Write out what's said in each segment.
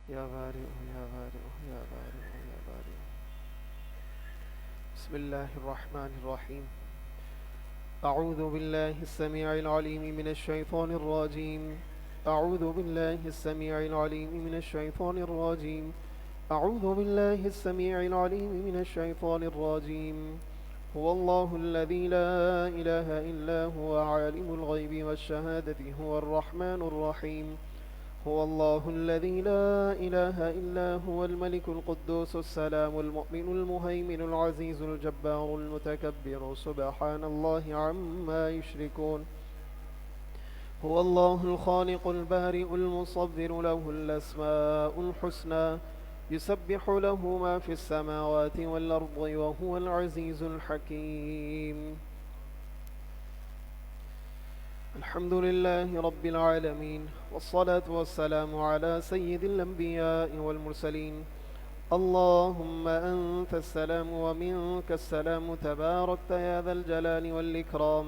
يا بارئ يا بارئ يا بارئ يا بارئ. بسم الله الرحمن الرحيم. أعوذ بالله السميع العليم من الشيطان الرجيم. أعوذ بالله السميع العليم من الشيطان الرجيم. أعوذ بالله السميع العليم من الشيطان الرجيم. هو الله الذي لا إله إلا هو عالم الغيب والشهادة هو الرحمن الرحيم. هو الله الذي لا إله إلا هو الملك القدوس السلام المؤمن المهيمن العزيز الجبار المتكبر سبحان الله عما يشركون. هو الله الخالق البارئ المصور له الأسماء الحسنى يسبح له ما في السماوات والأرض وهو العزيز الحكيم. الحمد لله رب العالمين، والصلاة والسلام على سيد الأنبياء والمرسلين. اللهم أنت السلام ومنك السلام تباركت يا ذا الجلال والإكرام.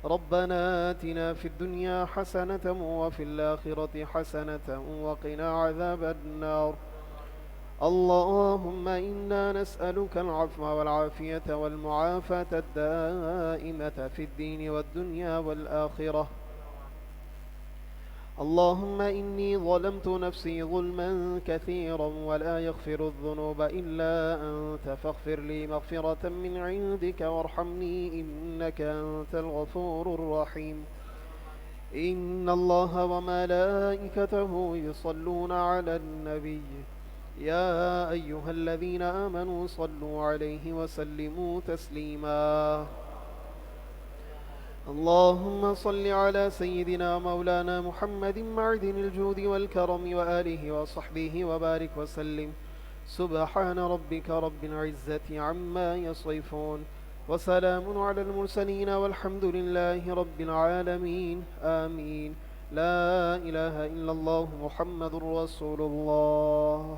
ربنا آتنا في الدنيا حسنة وفي الآخرة حسنة وقنا عذاب النار. اللهم إنا نسألك العفو والعافية والمعافاة الدائمة في الدين والدنيا والآخرة. اللهم إني ظلمت نفسي ظلما كثيرا ولا يغفر الذنوب إلا أنت فاغفر لي مغفرة من عندك وارحمني إنك أنت الغفور الرحيم. إن الله وملائكته يصلون على النبي يا أيها الذين آمنوا صلوا عليه وسلموا تسليما. اللهم صل على سيدنا مولانا محمد معدن الجود والكرم وآله وصحبه وبارك وسلم. سبحان ربك رب العزة عما يصفون وسلام على المرسلين والحمد لله رب العالمين آمين. لا إله إلا الله محمد رسول الله.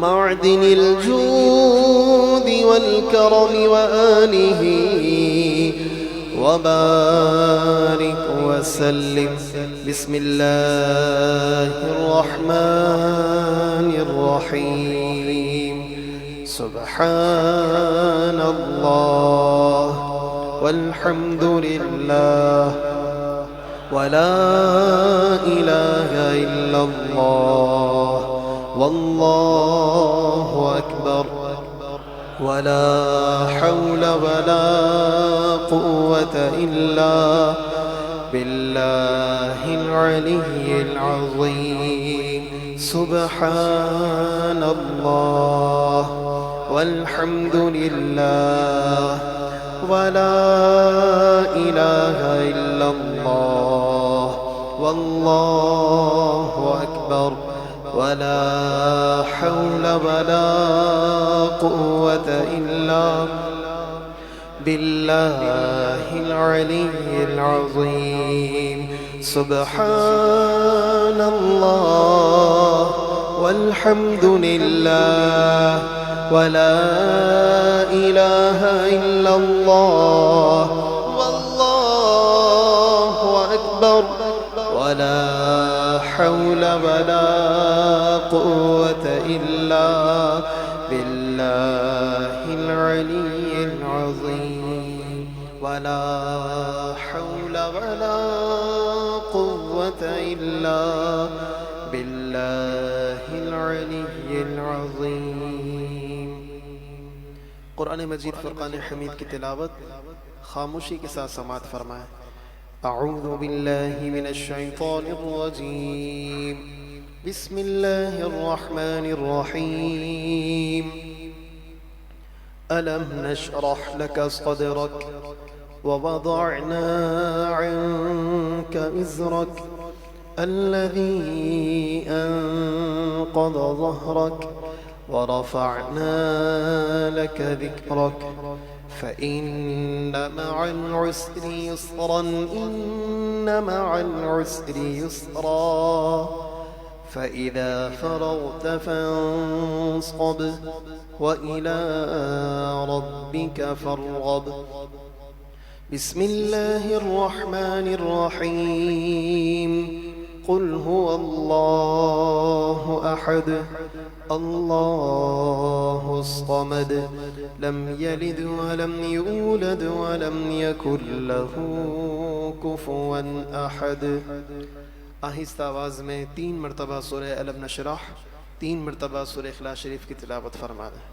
معدن الجود والكرم وآله وبارك وسلم. بسم الله الرحمن الرحيم. سبحان الله والحمد لله ولا إله إلا الله والله أكبر ولا حول ولا قوة إلا بالله العلي العظيم. سبحان الله والحمد لله ولا إله إلا الله والله أكبر ولا حول ولا قوة إلا بالله العلي العظيم. سبحان الله والحمد لله ولا إله إلا الله والله أكبر ولا حول ولا قوة إلا بالله العلي العظيم. ولا حول ولا قوة إلا بالله العلي العظيم. قرآن مجید فرقان حمید کی تلاوت خاموشی کے ساتھ سماعت فرمائیں. اعوذ باللہ من الشیطان الرجیم. بسم اللہ الرحمن الرحیم. ألم نشرح لك صدرك ووضعنا عنك وزرك الذي أنقض ظهرك ورفعنا لك ذكرك فإن مع العسر يسرا إن مع العسر يسرا فإذا فرغت فانصب وإلى ربك فارغب. بسم الله الرحمن الرحيم. قل هو الله أحد الله الصمد لم يلد ولم يولد ولم يكن له كفوا أحد. آہستہ آواز میں 3 مرتبہ سورہ الم نشرح، 3 مرتبہ سورہ اخلاص شریف کی تلاوت فرما دیں.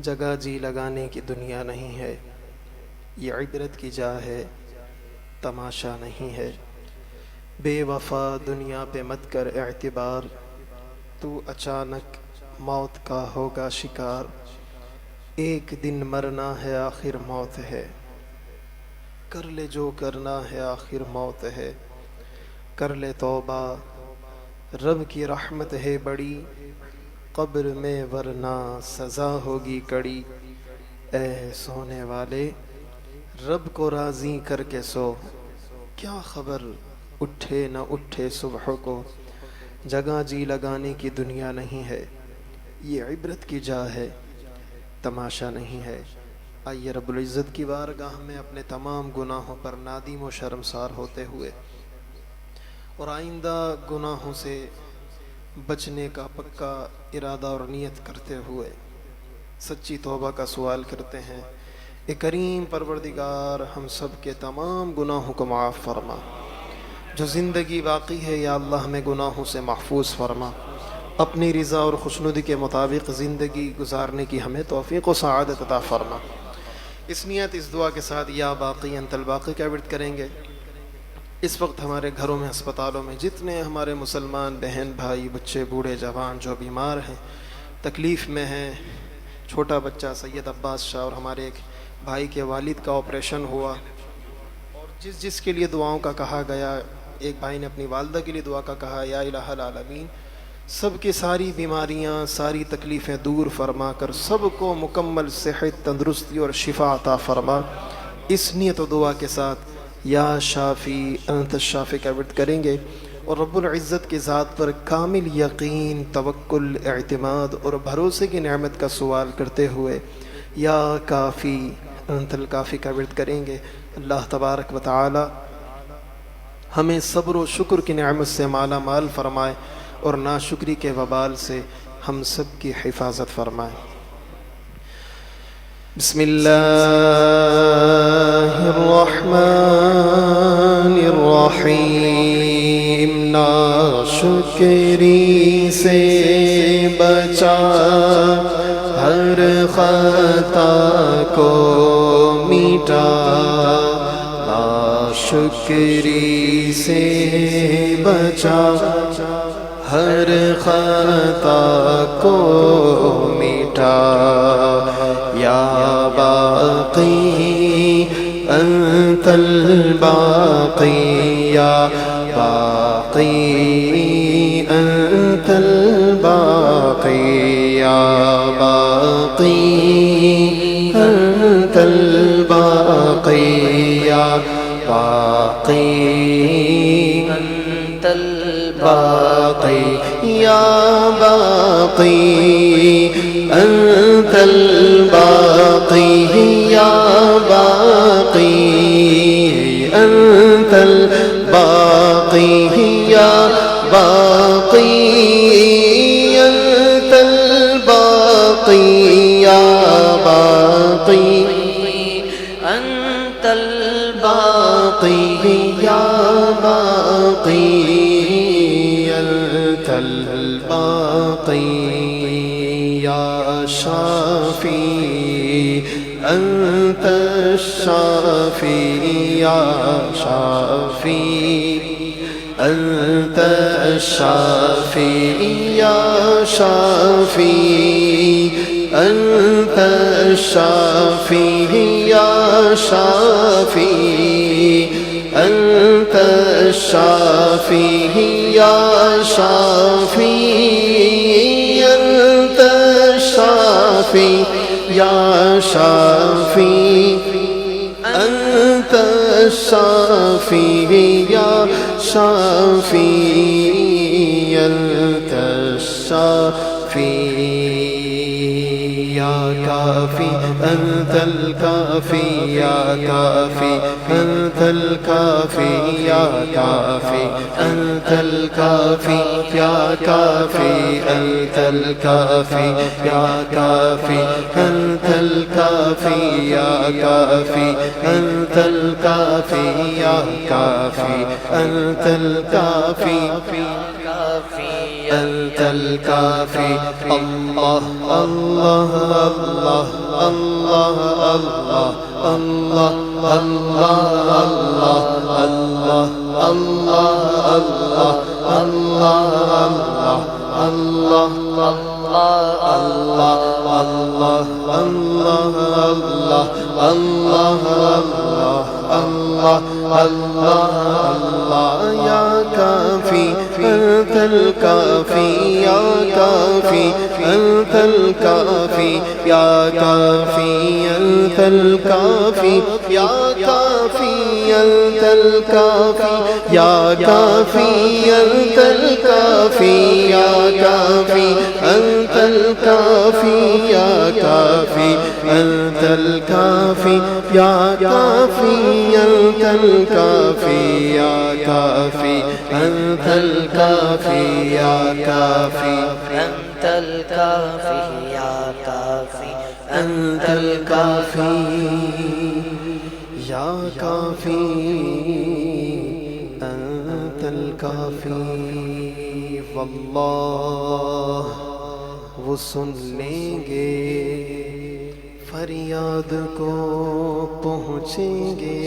جگہ جی لگانے کی دنیا نہیں ہے، یہ عبرت کی جا ہے، تماشا نہیں ہے. بے وفا دنیا پہ مت کر اعتبار، تو اچانک موت کا ہوگا شکار. ایک دن مرنا ہے آخر موت ہے، کر لے جو کرنا ہے آخر موت ہے. کر لے توبہ رب کی رحمت ہے بڑی، قبر میں ورنہ سزا ہوگی کڑی، اے سونے والے رب کو راضی کر کے سو، کیا خبر اٹھے نہ اٹھے صبح کو، جگہ جی لگانے کی دنیا نہیں ہے، یہ عبرت کی جا ہے تماشا نہیں ہے۔ آئیے رب العزت کی بارگاہ میں اپنے تمام گناہوں پر نادم و شرمسار ہوتے ہوئے اور آئندہ گناہوں سے بچنے کا پکا ارادہ اور نیت کرتے ہوئے سچی توبہ کا سوال کرتے ہیں۔ اے کریم پروردگار، ہم سب کے تمام گناہوں کو معاف فرما، جو زندگی باقی ہے یا اللہ ہمیں گناہوں سے محفوظ فرما، اپنی رضا اور خوشنودی کے مطابق زندگی گزارنے کی ہمیں توفیق و سعادت عطا فرما۔ اس نیت اس دعا کے ساتھ یا باقی انت الباقی کا ورد کریں گے۔ اس وقت ہمارے گھروں میں، ہسپتالوں میں جتنے ہمارے مسلمان بہن بھائی، بچے، بوڑھے، جوان جو بیمار ہیں، تکلیف میں ہیں، چھوٹا بچہ سید عباس شاہ اور ہمارے ایک بھائی کے والد کا آپریشن ہوا، اور جس کے لیے دعاؤں کا کہا گیا، ایک بھائی نے اپنی والدہ کے لیے دعا کا کہا، یا الہ العالمین سب کی ساری بیماریاں، ساری تکلیفیں دور فرما کر سب کو مکمل صحت، تندرستی اور شفا عطا فرما۔ اس نیت و دعا کے ساتھ یا شافی انت الشافی کا ورد کریں گے اور رب العزت کی ذات پر کامل یقین، توکل، اعتماد اور بھروسے کی نعمت کا سوال کرتے ہوئے یا کافی انت الکافی کا ورد کریں گے۔ اللہ تبارک و تعالی ہمیں صبر و شکر کی نعمت سے مالا مال فرمائے اور ناشکری کے وبال سے ہم سب کی حفاظت فرمائے۔ بسم اللہ الرحمن الرحیم۔ ناشکری سے بچا ہر خطا کو مٹا، ناشکری سے بچا ہر خطا کو مٹا، یا باقی انت الباقی، یا باقی انت الباقی، یا باقی انت الباقی، یا باقی انت الباقی، یا باقی انت الباقی، یا باقی انت الباقی، یا باقی انت الباقی، یا باقی انت الباقی، یا باقی انت الباقی، یا شافی انت الشافی، یا شافی انت الشافی، یا شافی انت الشافی، یا شافی انت الشافی، یا شافی انت الشافی، یا شافی انت الشافی، یا شافی انت الشافی، یا کافی انت الکافی، یا کافی انت الکافی، یا کافی انت الکافی، یا کافی انت الکافی، یا کافی انت الکافی، یا کافی انت الکافی، یا کافی انت الکافی، انت الکافی۔ اللہ اللہ اللہ اللہ اللہ اللہ اللہ اللہ اللہ اللہ اللہ اللہ اللہ اللہ اللہ اللہ اللہ یا کافی انت الکافی یا کافی انت الکافی یا کافی انت الکافی یا کافی انت الکافی یا کافی انت الکافی یا کافی انت الکافی یا کافی انت الکافی یا کافی انت الکافی یا کافی انت الکافی یا کافی انت الکافی یا کافی انت الکافی یا کافی انت الکافی واللہ وہ سن لیں گے فریاد کو پہنچیں گے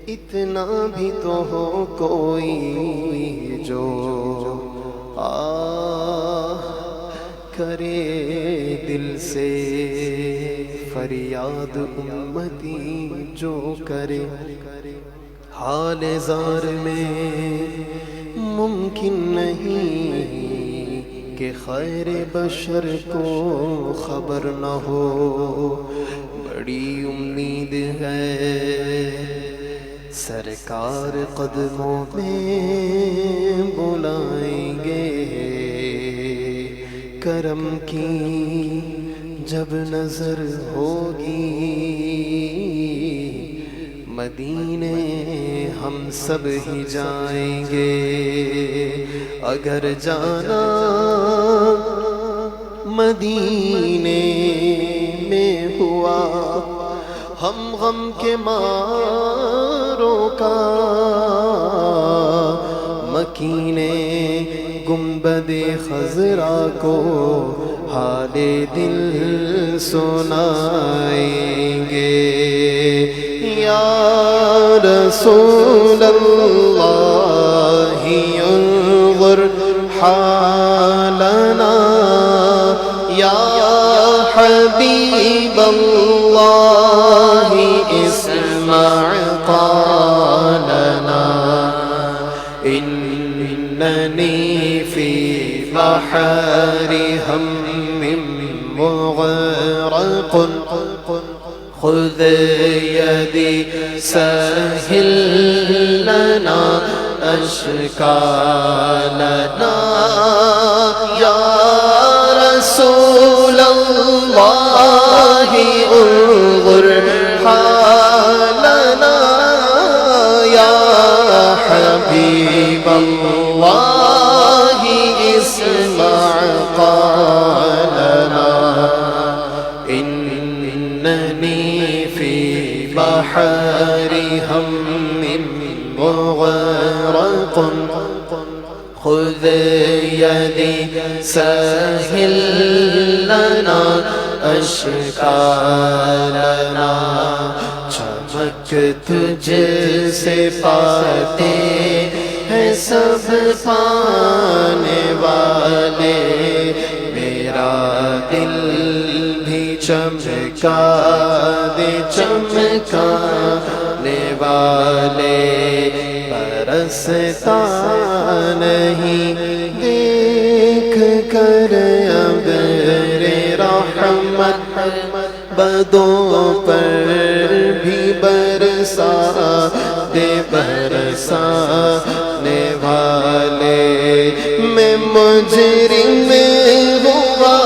اتنا بھی تو ہو کوئی جو کرے دل سے فریاد امتی جو کرے حال زار میں ممکن نہیں کہ خیر بشر کو خبر نہ ہو بڑی امید ہے سرکار قدموں میں بلائیں گے کرم کی جب نظر ہوگی مدینے ہم سب ہی جائیں گے اگر جانا مدینے میں ہوا ہم غم کے ماروں کا مکینے گنبد خضرا کو حال دل سنائیں گے یا رسول اللہ انظر حالنا یا حبیب اللہ اسمع قالنا اننی فی بحر ہم مغرق خذ یدی سہل لنا اشکالنا یا رسول اللہ انظر حالنا یا حبیب اللہ اسمع قالنا اننی فی بحر ہم مغرق خذ یدی سہل لنا اشکالنا چمک تجھ سے پاتے ہیں سب پانے والے میرا دل بھی چمکا دے چمکانے والے برستا نہیں دیکھ کر ابر رحمت بدوں پر بھی برسا دے برسانے والے میں مجرم ہوا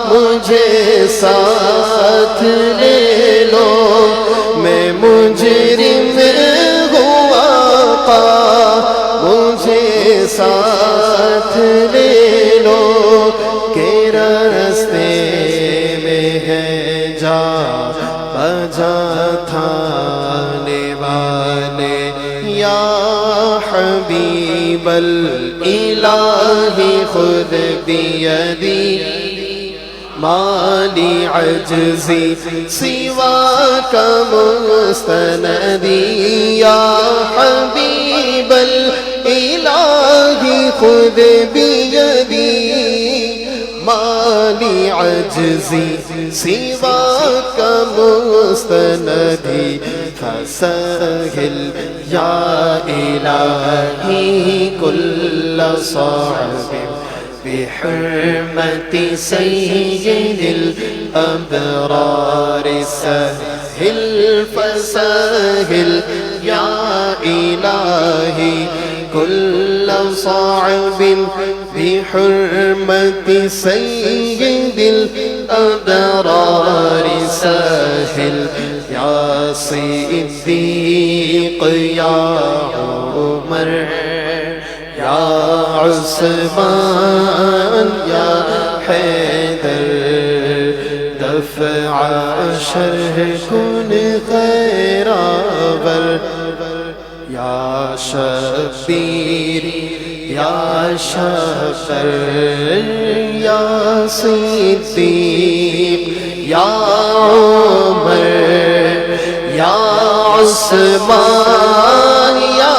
مجھے ساتھ لے لو میں مجرم ہوا مجھے ساتھ لے لو کہ راستے میں ہے جا بجا تھانے والے یا حبیب الالہ خذ بیدی مالی عجزی سواک مستندی یا حبیب الالہ خذ بیدی مالی عجزی سواک مستندی فسهل یا الہی کل صعب بحرمت سید الابرار سهل فسهل یا الہی كل صعب بحرمة سيد الأبرار سهل يا صديق يا عمر يا عثمان يا حيدر دفع شر كن خير بر یا شبیر یا شفر یا صدیق یا عمر یا عثمان یا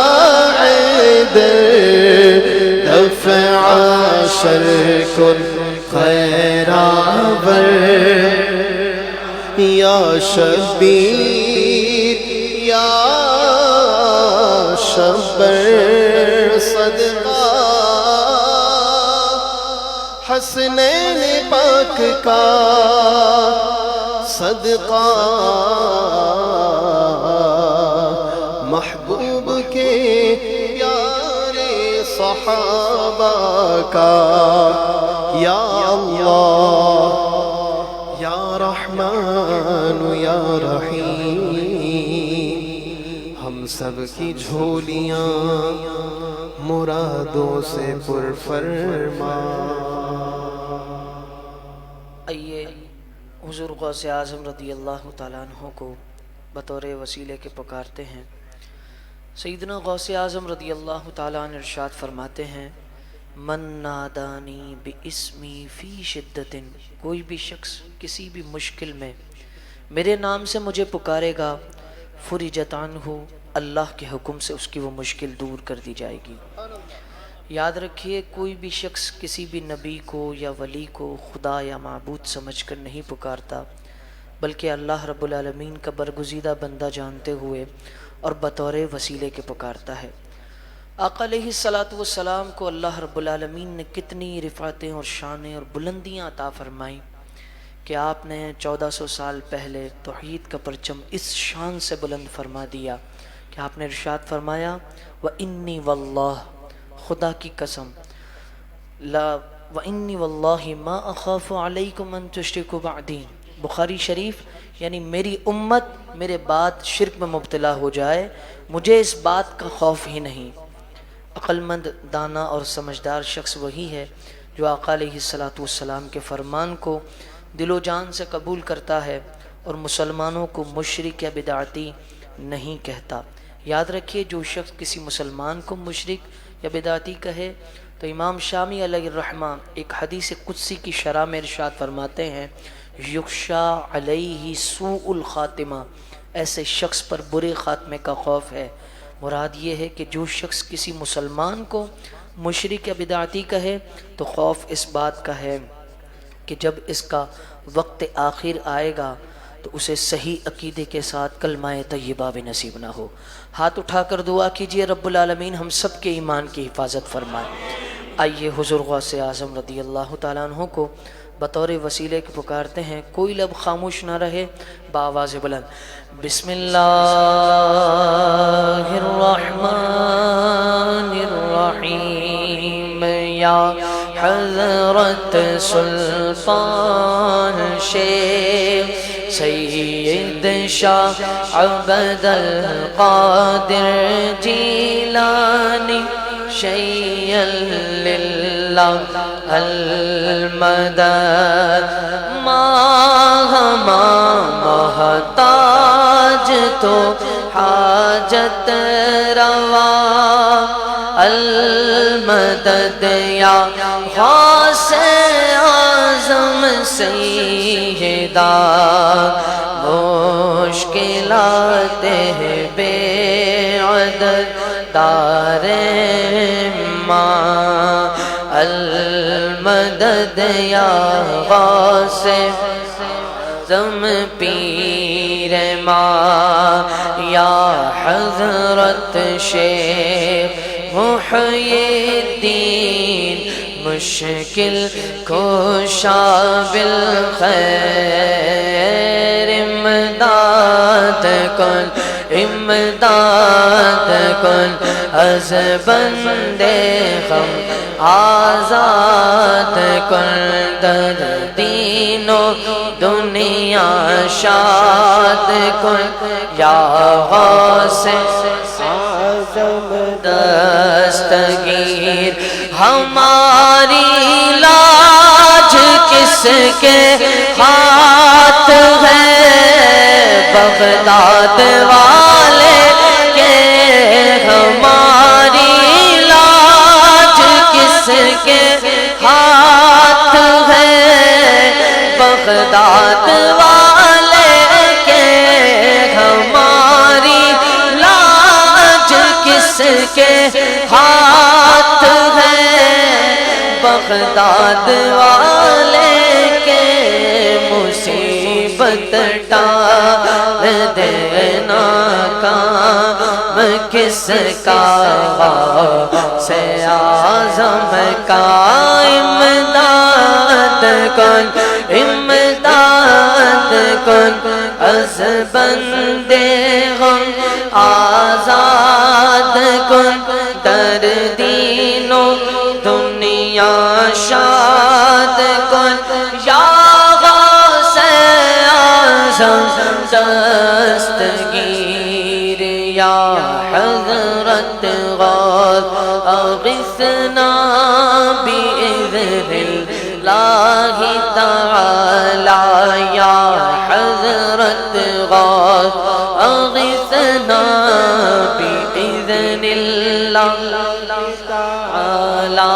حیدر دفع شر کن خیر آور یا شبیر یا شبر صدقہ حسنین پاک کا صدقہ محبوب کے پیارے صحابہ کا یا اللہ یا رحمان یا رحیم ہم سب کی جھولیاں مرادوں سے پر فرما۔ آئیے حضور غوث اعظم رضی اللہ تعالیٰ عنہ کو بطور وسیلے کے پکارتے ہیں۔ سیدنا غوث اعظم رضی اللہ تعالیٰ عنہ ارشاد فرماتے ہیں من نادانی باسمی فی شدت، کوئی بھی شخص کسی بھی مشکل میں میرے نام سے مجھے پکارے گا، فرجت عنہ، اللہ کے حکم سے اس کی وہ مشکل دور کر دی جائے گی۔ یاد رکھیے کوئی بھی شخص کسی بھی نبی کو یا ولی کو خدا یا معبود سمجھ کر نہیں پکارتا، بلکہ اللہ رب العالمین کا برگزیدہ بندہ جانتے ہوئے اور بطور وسیلے کے پکارتا ہے۔ آقا علیہ السلام کو اللہ رب العالمین نے کتنی رفعتیں اور شانیں اور بلندیاں عطا فرمائیں کہ آپ نے 1400 سال پہلے توحید کا پرچم اس شان سے بلند فرما دیا کہ آپ نے ارشاد فرمایا وَإِنِّي وَاللَّهِ، خدا کی قسم، وَإِنِّي وَاللَّهِ مَا أَخَافُ عَلَيْكُمْ أَن تُشْرِكُوا بَعْدِي، بخاری شریف، یعنی میری امت میرے بعد شرک میں مبتلا ہو جائے مجھے اس بات کا خوف ہی نہیں۔ عقل مند، دانا اور سمجھدار شخص وہی ہے جو آقا علیہ السلام کے فرمان کو دل و جان سے قبول کرتا ہے اور مسلمانوں کو مشرک یا بدعتی نہیں کہتا۔ یاد رکھیے جو شخص کسی مسلمان کو مشرک یا بدعتی کہے تو امام شامی علیہ الرحمہ ایک حدیث قدسی کی شرح میں ارشاد فرماتے ہیں یخشا علیہ سوء الخاتمہ، ایسے شخص پر برے خاتمے کا خوف ہے۔ مراد یہ ہے کہ جو شخص کسی مسلمان کو مشرک یا بدعتی کہے تو خوف اس بات کا ہے کہ جب اس کا وقت آخر آئے گا تو اسے صحیح عقیدے کے ساتھ کلمہ طیبہ بھی نصیب نہ ہو۔ ہاتھ اٹھا کر دعا کیجئے رب العالمین ہم سب کے ایمان کی حفاظت فرمائے۔ آئیے حضور غوث اعظم رضی اللہ تعالیٰ عنہ کو بطور وسیلے کے پکارتے ہیں، کوئی لب خاموش نہ رہے، بآواز بلند بسم اللہ الرحمن الرحیم یا حضرت سلطان شیخ سید شاہ عبد القادر جیلانی شیئا للہ المدد، ماں محتاج تو حاجت روا المدد یا غوث اعظم سیدہ، مشکلات بے عدد دار ماں المدد مدد یا غوث زم پیر ماں یا حضرت شیخ محی الدین مشکل کشا بالخیر امداد کن امداد کن از بندے غم آزاد کن در دین و دنیا شاد کن یا غوث اعظم دستگیر ہماری لاج کس کے ہاتھ ہے بغداد والے کے ہماری لاج کس کے ہاتھ ہے بغداد والے کے ہماری لاج کس کے ہاتھ ہے بغداد والے کے مصیبت ٹال دینا کام کس کا سے اعظم کا امداد کن امداد کن از بندے غم آزاد کن در دین و دنیا شاد کن یا غوث اعظم دستگیر یا حضرت غوث اغثنا بإذن اللہ تعالی یا حضرت غوث اغثنا بإذن اللہ تعالی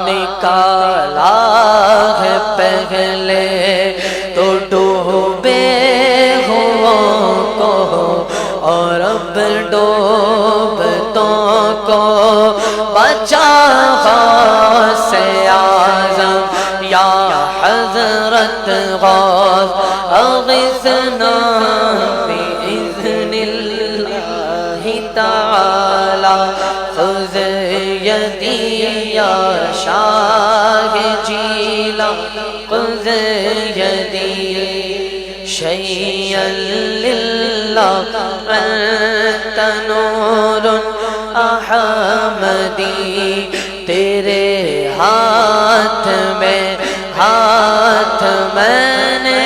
نکالا ہے پہلے تو ڈوبے ہوں کو اور اب ڈوبتوں کو بچا غوث اعظم یا حضرت غوث اغثنا بإذن اللہ تعالی خذ یدی یا شاہ جیلا خذ یدی شیئا للہ انت نور احمدی تیرے ہاتھ میں نے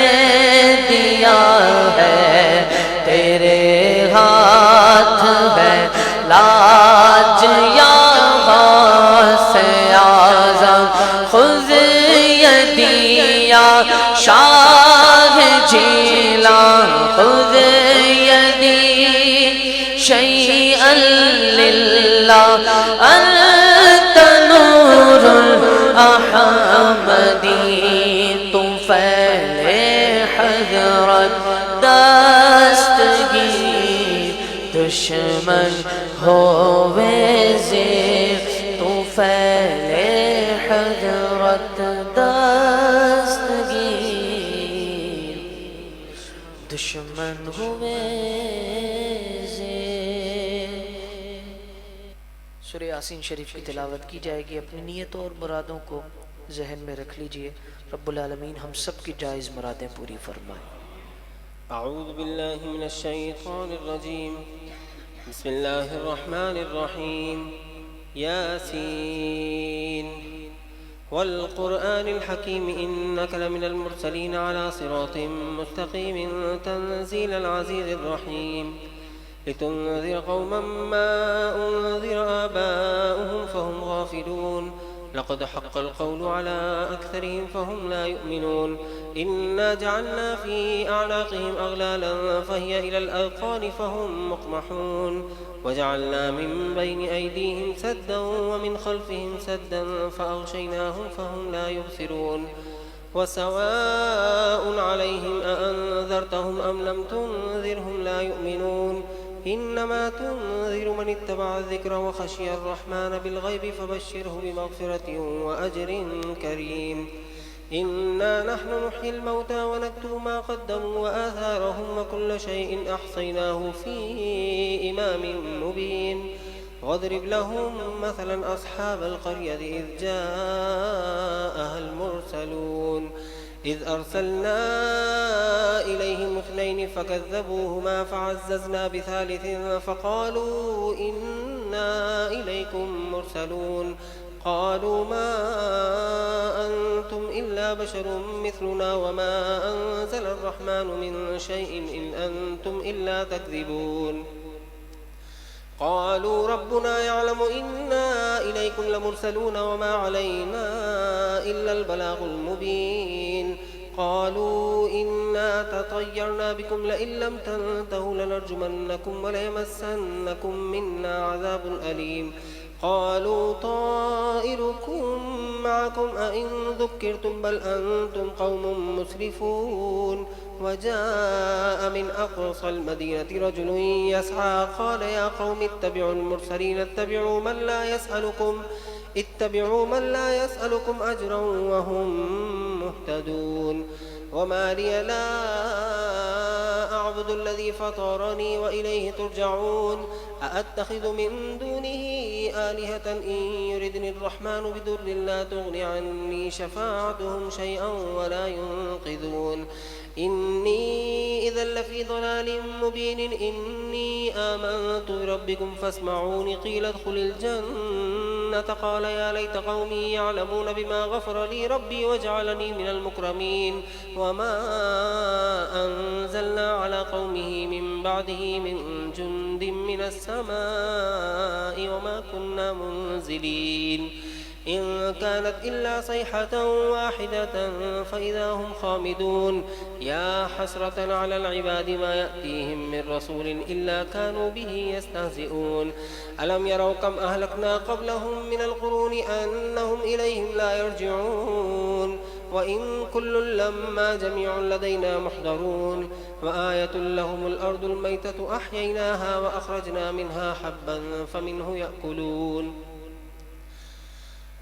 دیا ہے تیرے ہاتھ ہے لاج یا غوث اعظم خذ یدی یا شاہ جیلا خذ یدی شیئا للہ انت نور احمدی تم پہلے حضرت دستگیر دشمن ہوئے زیر تو پہلے حضرت دستگیر دشمن ہوئے زیر سورہ یاسین شریف کی تلاوت کی جائے گی اپنی نیتوں اور مرادوں کو ذہن میں رکھ لیجئے رب العالمین ہم سب کی جائز مرادیں پوری فرمائے اعوذ باللہ من الشیطان الرجیم بسم اللہ الرحمن الرحیم یاسین والقرآن الحکیم انک لمن المرسلین على صراط مستقیم تنزیل العزیز الرحیم لتنذر قوما ما انذر آباؤهم فهم غافلون لقد حق القول على أكثرهم فهم لا يؤمنون إنا جعلنا في أعناقهم أغلالا فهي إلى الأذقان فهم مقمحون وجعلنا من بين أيديهم سدا ومن خلفهم سدا فأغشيناهم فهم لا يبصرون وسواء عليهم أأنذرتهم أم لم تنذرهم لا يؤمنون إنما تنذر من اتبع الذكر وخشي الرحمن بالغيب فبشره بمغفرة وأجر كريم. إنا نحن نحيي الموتى ونكتب ما قدموا وآثارهم وكل شيء أحصيناه في إمام مبين. واضرب لهم مثلا أصحاب القرية إذ جاءها المرسلون إذ أرسلنا إليهم 2 فكذبوهما فعززنا ب3 فقالوا إنا إليكم مرسلون. قالوا ما أنتم إلا بشر مثلنا وما أنزل الرحمن من شيء إن أنتم إلا تكذبون. قالوا ربنا يعلم إنا إليكم لمرسلون وما علينا إلا البلاغ المبين. قالوا إنا تطيرنا بكم لئن لم تنتهوا لنرجمنكم وليمسنكم منا عذاب أليم. قالوا طائركم معكم أئن ذكرتم بل أنتم قوم مسرفون. وجاء من أقصى المدينة رجل يسعى قال يا قوم اتبعوا المرسلين اتبعوا من لا يسألكم أجرا وهم مهتدون. وما لي لا أعبد الذي فطرني وإليه ترجعون. أأتخذ من دونه آلهة إن يردني الرحمن بضر لا تغن عني شفاعتهم شيئا ولا ينقذون. إني إذا لفي ضلال مبين. إني آمنت بربكم فاسمعون. قيل ادخل الجنة قال يا ليت قومي يعلمون بما غفر لي ربي وجعلني من المكرمين. وما أنزلنا على قومه من بعده من جند من السماء وما كنا منزلين. إن كانت إلا صيحة واحدة فإذا هم خامدون. يا حسرة على العباد ما يأتيهم من رسول إلا كانوا به يستهزئون. ألم يروا كم أهلكنا قبلهم من القرون أنهم إليهم لا يرجعون. وإن كل لما جميع لدينا محضرون. وآية لهم الأرض الميتة أحييناها وأخرجنا منها حبا فمنه يأكلون.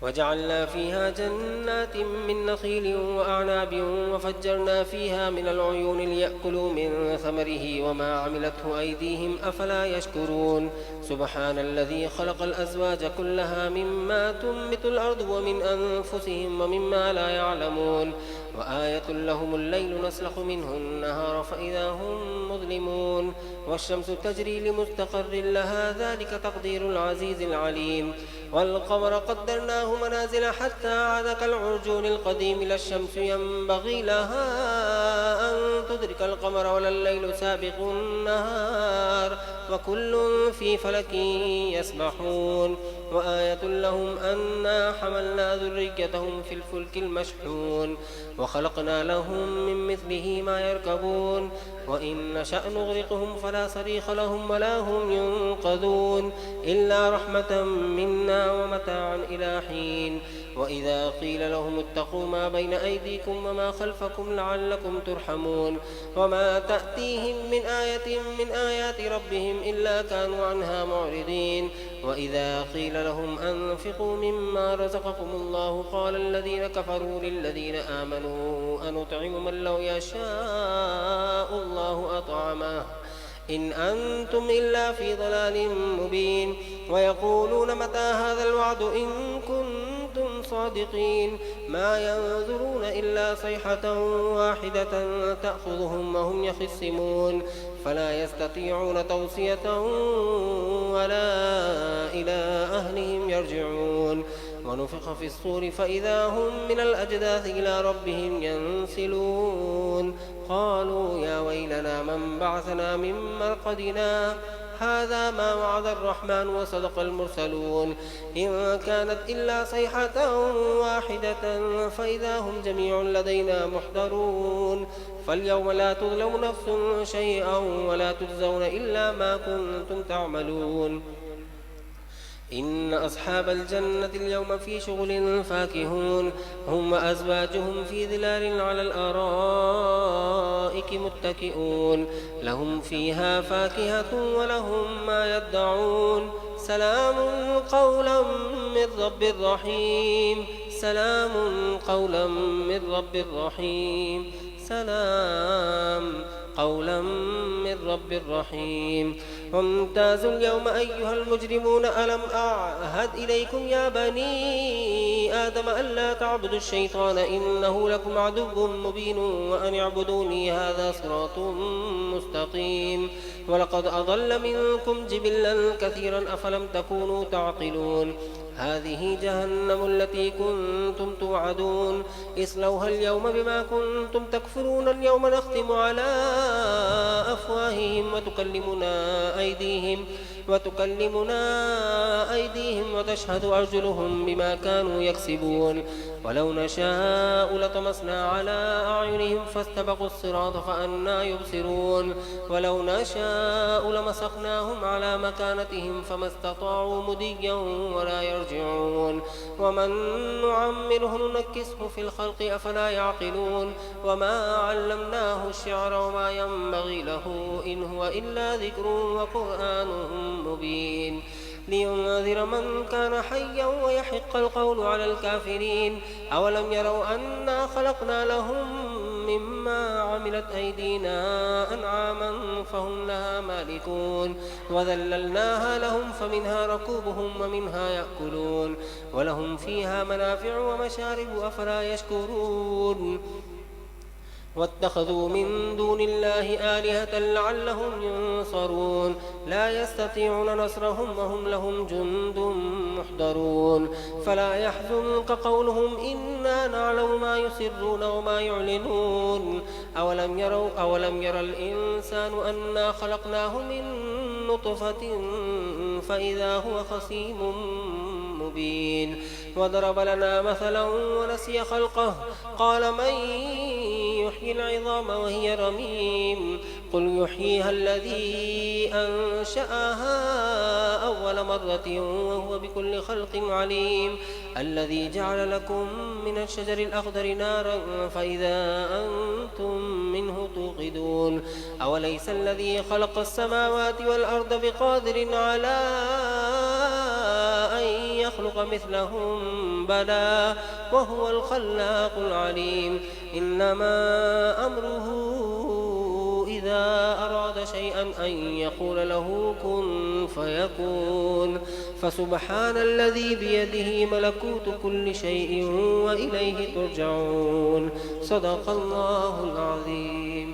وجعلنا فيها جنات من نخيل وأعناب وفجرنا فيها من العيون ليأكلوا من ثمره وما عملته أيديهم أفلا يشكرون. سبحان الذي خلق الأزواج كلها مما تنبت الأرض ومن أنفسهم ومما لا يعلمون. وآية لهم الليل نسلخ منه النهار فإذا هم مظلمون. والشمس تجري لمستقر لها ذلك تقدير العزيز العليم. والقمر قدرناه منازل حتى عاد كالعرجون القديم. لا الشمس ينبغي لها أن تدرك القمر ولا الليل سابق النهار وكل في فلك يسبحون. وآية لهم أنا حملنا ذريتهم في الفلك المشحون وخلقنا لهم من مثله ما يركبون. وإن نشأ نغرقهم فلا صريخ لهم ولا هم ينقذون إلا رحمة منا ومتاعا إلى حين. وإذا قيل لهم اتقوا ما بين أيديكم وما خلفكم لعلكم ترحمون. وما تأتيهم من آية من آيات ربهم إلا كانوا عنها معرضين. وإذا قيل لهم أنفقوا مما رزقكم الله قال الذين كفروا للذين آمنوا أنطعم من لو يشاء الله أطعمه إن أنتم إلا في ضلال مبين. ويقولون متى هذا الوعد إن كنتم صادقين. ما ينظرون إلا صيحة واحدة تأخذهم وهم يخصمون فلا يستطيعون توصية ولا إلى أهلهم يرجعون. ونفخ في الصور فإذا هم من الأجداث إلى ربهم ينسلون. قالوا يا ويلنا من بعثنا من مرقدنا هذا ما وعد الرحمن وصدق المرسلون. إن كانت إلا صيحة واحدة فإذا هم جميع لدينا محضرون. فاليوم لا تظلم نفس شيئا ولا تجزون إلا ما كنتم تعملون. إن أصحاب الجنة اليوم في شغل فاكهون هم وأزواجهم في ظلال على الأرائك متكئون لهم فيها فاكهة ولهم ما يدعون سلام قولا من رب رحيم سلام قولا من رب رحيم سلام قولا من رب رحيم وامتازوا اليوم أيها المجرمون ألم أعهد إليكم يا بني آدم ألا تعبدوا الشيطان إنه لكم عدو مبين وأن اعبدوني هذا صراط مستقيم ولقد أضل منكم جبلا كثيرا أفلم تكونوا تعقلون هذه جهنم التي كنتم توعدون اصلوها اليوم بما كنتم تكفرون اليوم نختم على أفواههم وتكلمنا أيديهم وتشهد أرجلهم بما كانوا يكسبون ولو نشاء لطمسنا على أعينهم فاستبقوا الصراط فأنى يبصرون ولو نشاء لمسخناهم على مكانتهم فما استطاعوا مضيا ولا يرجعون ومن نعمره ننكسه في الخلق أفلا يعقلون وما علمناه الشعر وما ينبغي له إن هو إلا ذكر وقرآن مبين لينذر من كان حيا ويحق القول على الكافرين أولم يروا أنا خلقنا لهم مما عملت أيدينا أنعاما فهم لها مالكون وذللناها لهم فمنها ركوبهم ومنها يأكلون ولهم فيها منافع ومشارب أفلا يشكرون واتخذوا من دون الله آلهة لعلهم ينصرون لا يستطيعون نصرهم وهم لهم جند محضرون فلا يحزنك قولهم إنا نعلم ما يسرون وما يعلنون أولم يرى الإنسان أنا خلقناه من نطفة فإذا هو خصيم مبين وضرب لنا مثلا ونسي خلقه قال من يحيي العظام وهي رميم قل يحييها الذي أنشأها أول مرة وهو بكل خلق عليم الذي جعل لكم من الشجر الأخضر نارا فإذا أنتم منه توقدون أوليس الذي خلق السماوات والأرض بقادر على أن يخلق مثلهم بلى وهو الخلاق العليم إنما أمره إذا أراد شيئا أن يقول له كن فيكون فسبحان الذي بيده ملكوت كل شيء وإليه ترجعون صدق الله العظيم.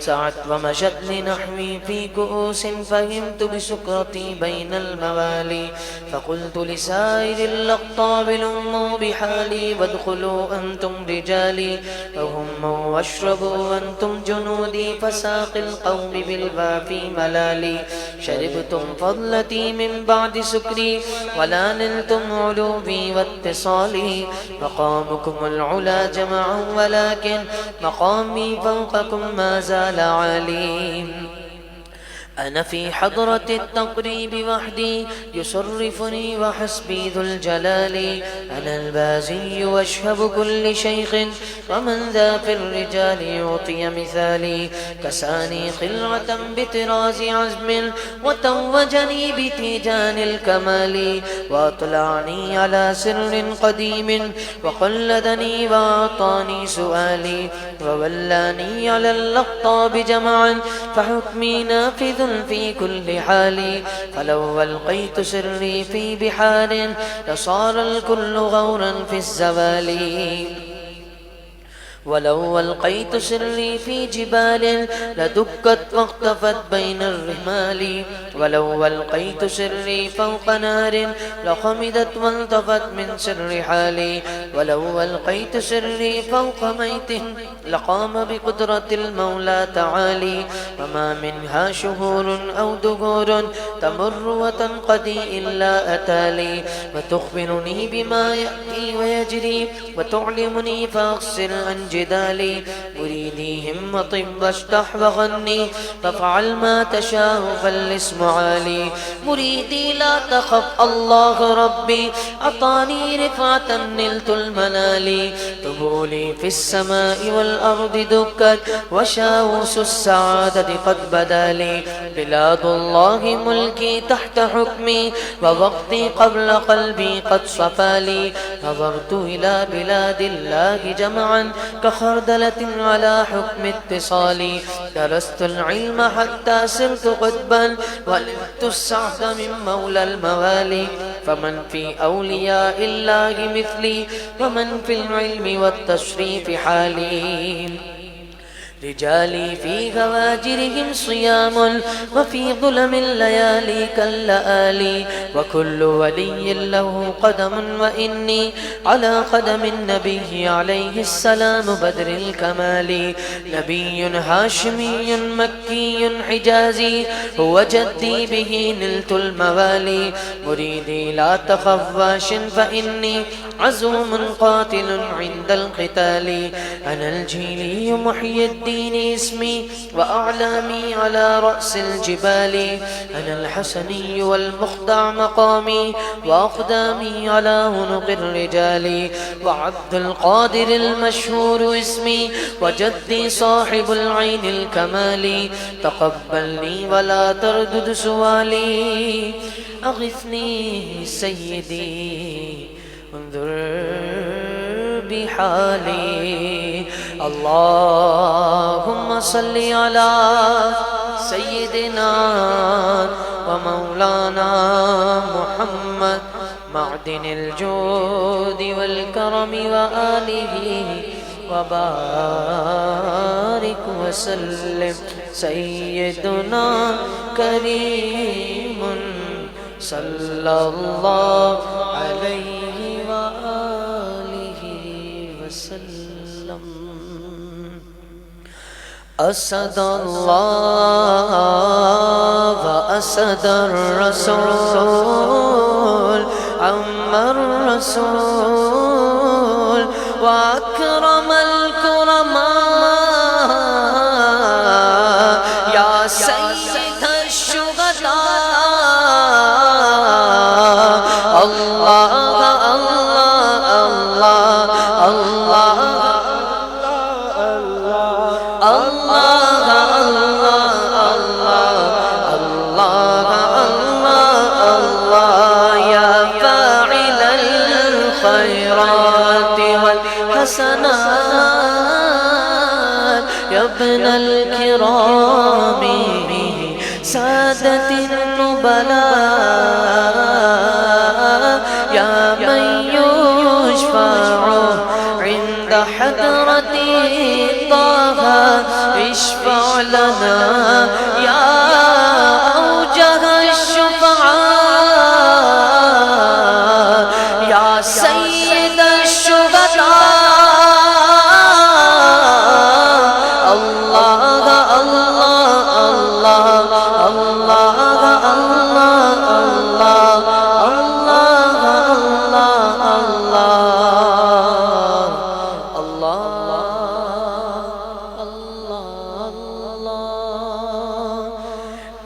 سعت ومشت لنحوي في كؤوس فهمت بسكرتي بين الموالي فقلت لسائر الأقطاب لموا بحالي وادخلوا أنتم رجالي وهموا واشربوا أنتم جنودي فساق القوم بالوافي ملالي شربتم فضلتي من بعد سكري ولا نلتم علوبي واتصالي مقامكم العلا جمعا ولكن مقامي فوقكم ما زال عالي أنا في حضرة التقريب وحدي يصرفني وحسبي ذو الجلال أنا البازي واشهب كل شيخ ومن ذا في الرجال يعطي مثالي كساني خلعة بطراز عزم وتوجني بتيجان الكمال وأطلعني على سر قديم وقلدني وأعطاني سؤالي وولاني على الأقطاب جمعا فحكمي نافذ في كل حال فلو ألقيت سري في بحار لصار الكل غورا في الزوال ولو ألقيت سري في جبال لدكت واختفت بين الرمال ولو ألقيت سري فوق نار لخمدت وانطفت من سر حالي ولو ألقيت سري فوق ميت لقام بقدرة المولى تعالي وما منها شهور أو دهور تمر وتنقضي إلا أتالي وتخبرني بما يأتي ويجري وتعلمني فأخسر عن جدالي مريدي هم طب اشتح وغني فافعل ما تشاء فالاسم عالي مريدي لا تخف الله ربي أعطاني رفعة نلت المنال طبولي في السماء والأرض دكت وشاوس السعادة قد بدا لي بلاد الله ملكي تحت حكمي ووقتي قبل قلبي قد صفى لي نظرت إلى بلاد الله جمعا كخردلة على حكم اتصالي درست العلم حتى صرت قطبا ولدت السعد من مولى الموالي فمن في أولياء الله مثلي ومن في العلم والتشريف حالي رجالي في غواجرهم صيام وفي ظلم الليالي كاللآلي وكل ولي له قدم وإني على قدم النبي عليه السلام بدر الكمال نبي هاشمي مكي حجازي هو جدي به نلت الموالي مريدي لا تخف واش فإني عزوم قاتل عند القتال أنا الجيلي محيي الدين اسمي وأعلامي على رأس الجبال أنا الحسني والمخدع مقامي وأقدامي على عنق الرجال وعبد القادر المشهور اسمي وجدي صاحب العين الكمال تقبلني ولا تردد سؤالي أغثني سيدي انظر بحالي اللهم صل على سيدنا ومولانا محمد معدن الجود والكرم وآله وبارك وسلم سيدنا كريم صلى الله عليه وآله وسلم أسد الله وأسد الرسول عم الرسول وأكرم الكرماء يا سيد الشهداء الله الله الله الله الله الله الله يا فاعل الخيرات والحسنات يا ابن الكرام سادة النبلاء يا من يشفع عند حضرة طه اشفع لنا يا أوجه الشفعاء يا سيد الشهداء الله الله الله الله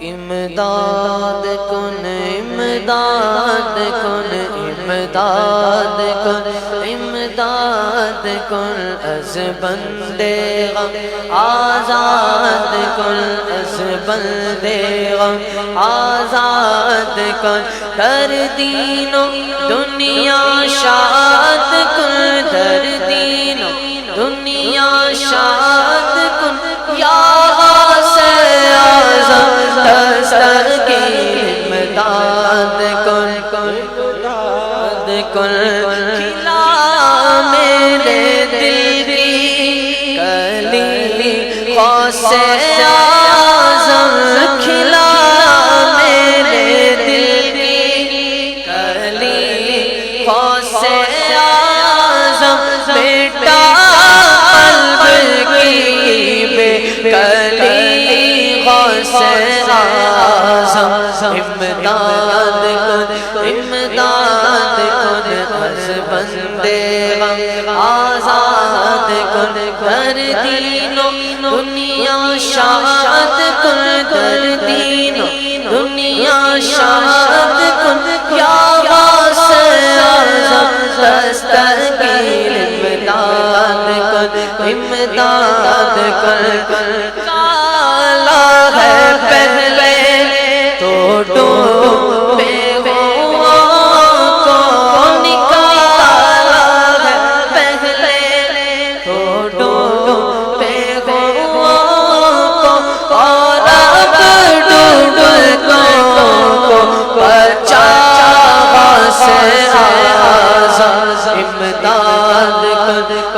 امداد کن امداد کن امداد کن امداد کن از بندے غم آزاد کن از بندے غم آزاد کن در دین و دنیا شاد کن در دین و دنیا شاد کن یا امداد کن امداد کن کھلا میرے دل کی غوث اعظم کھلا میرے دل کی کلی غوث اعظم بیٹا قلب کی بے کلی غوث اعظم امداد کن از بندے آزاد کن کر دینوں دنیا شاد کن در دینوں دنیا شاد کن یا غوث اعظم دستگیر امداد کن کالا ہے پہلے تو ڈوبے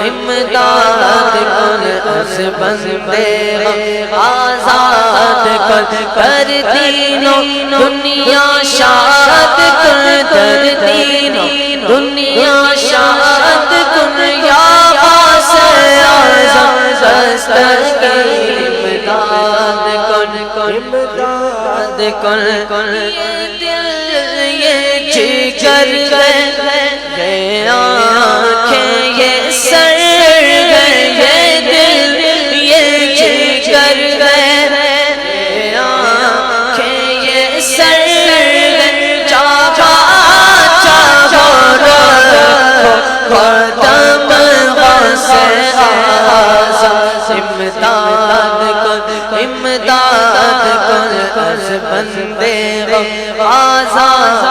امداد کن از بندے آزاد کن کر دینوں دنیا شاد کن در دینوں دنیا شاد کن یا غوث اعظم دستگیر امداد کن یہ دل یہ جگر ہے یہ آنکھیں یہ سر ہے یہ دل یہ جگر ہے یہ آنکھیں یہ سر ہے چاہا رکھو قدم غوث اعظم امداد کن از بندے آزاد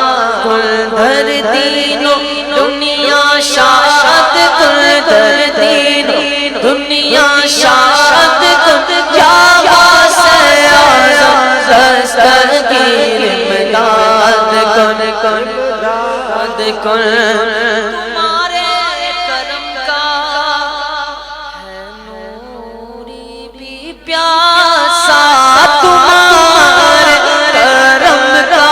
کن در دینوں دنیا شاد کن در دینوں دنیا شاد کن یا غوث اعظم دستگیر امداد کن تمہارے کرم کا ہے نوری بھی پیاسا تمہارے کرم کا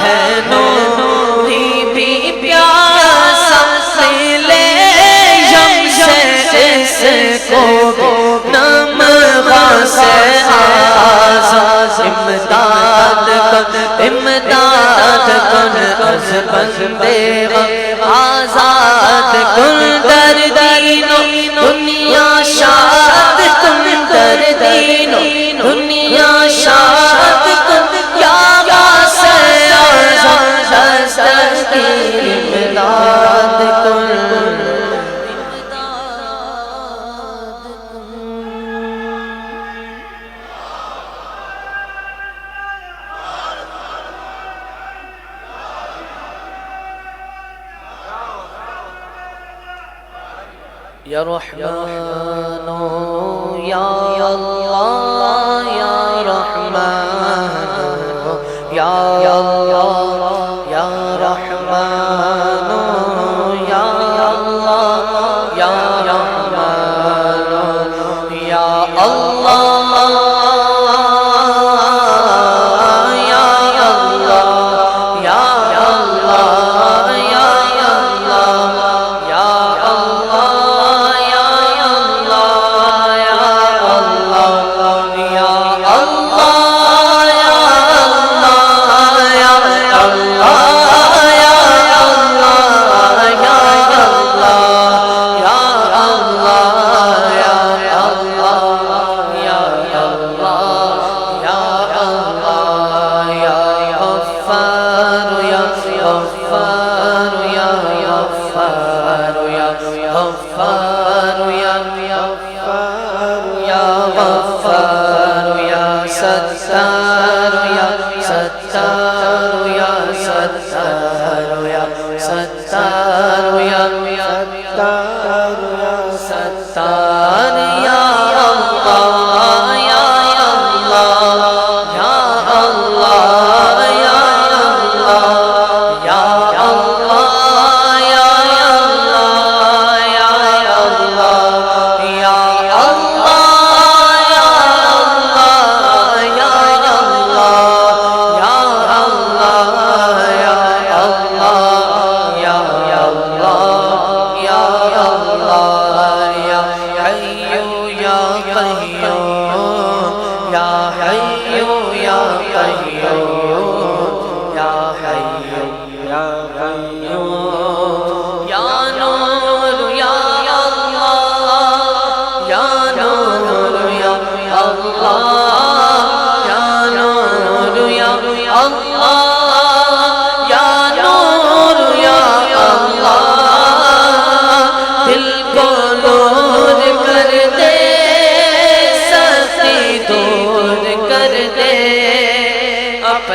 ہے نوری بھی پیاسا سلے یم سے اس کو نم غوث اعظم امداد کن از بندے آزاد کن در دینوں دنیا شاد کن در دینوں دنیا شاد کن یا غوث اعظم دستگیر امداد کن یا رحمان یا اللہ یا رحمان یا اللہ یا رحمان یا اللہ یا رحمان یا اللہ یا اللہ یا اللہ یا اللہ یا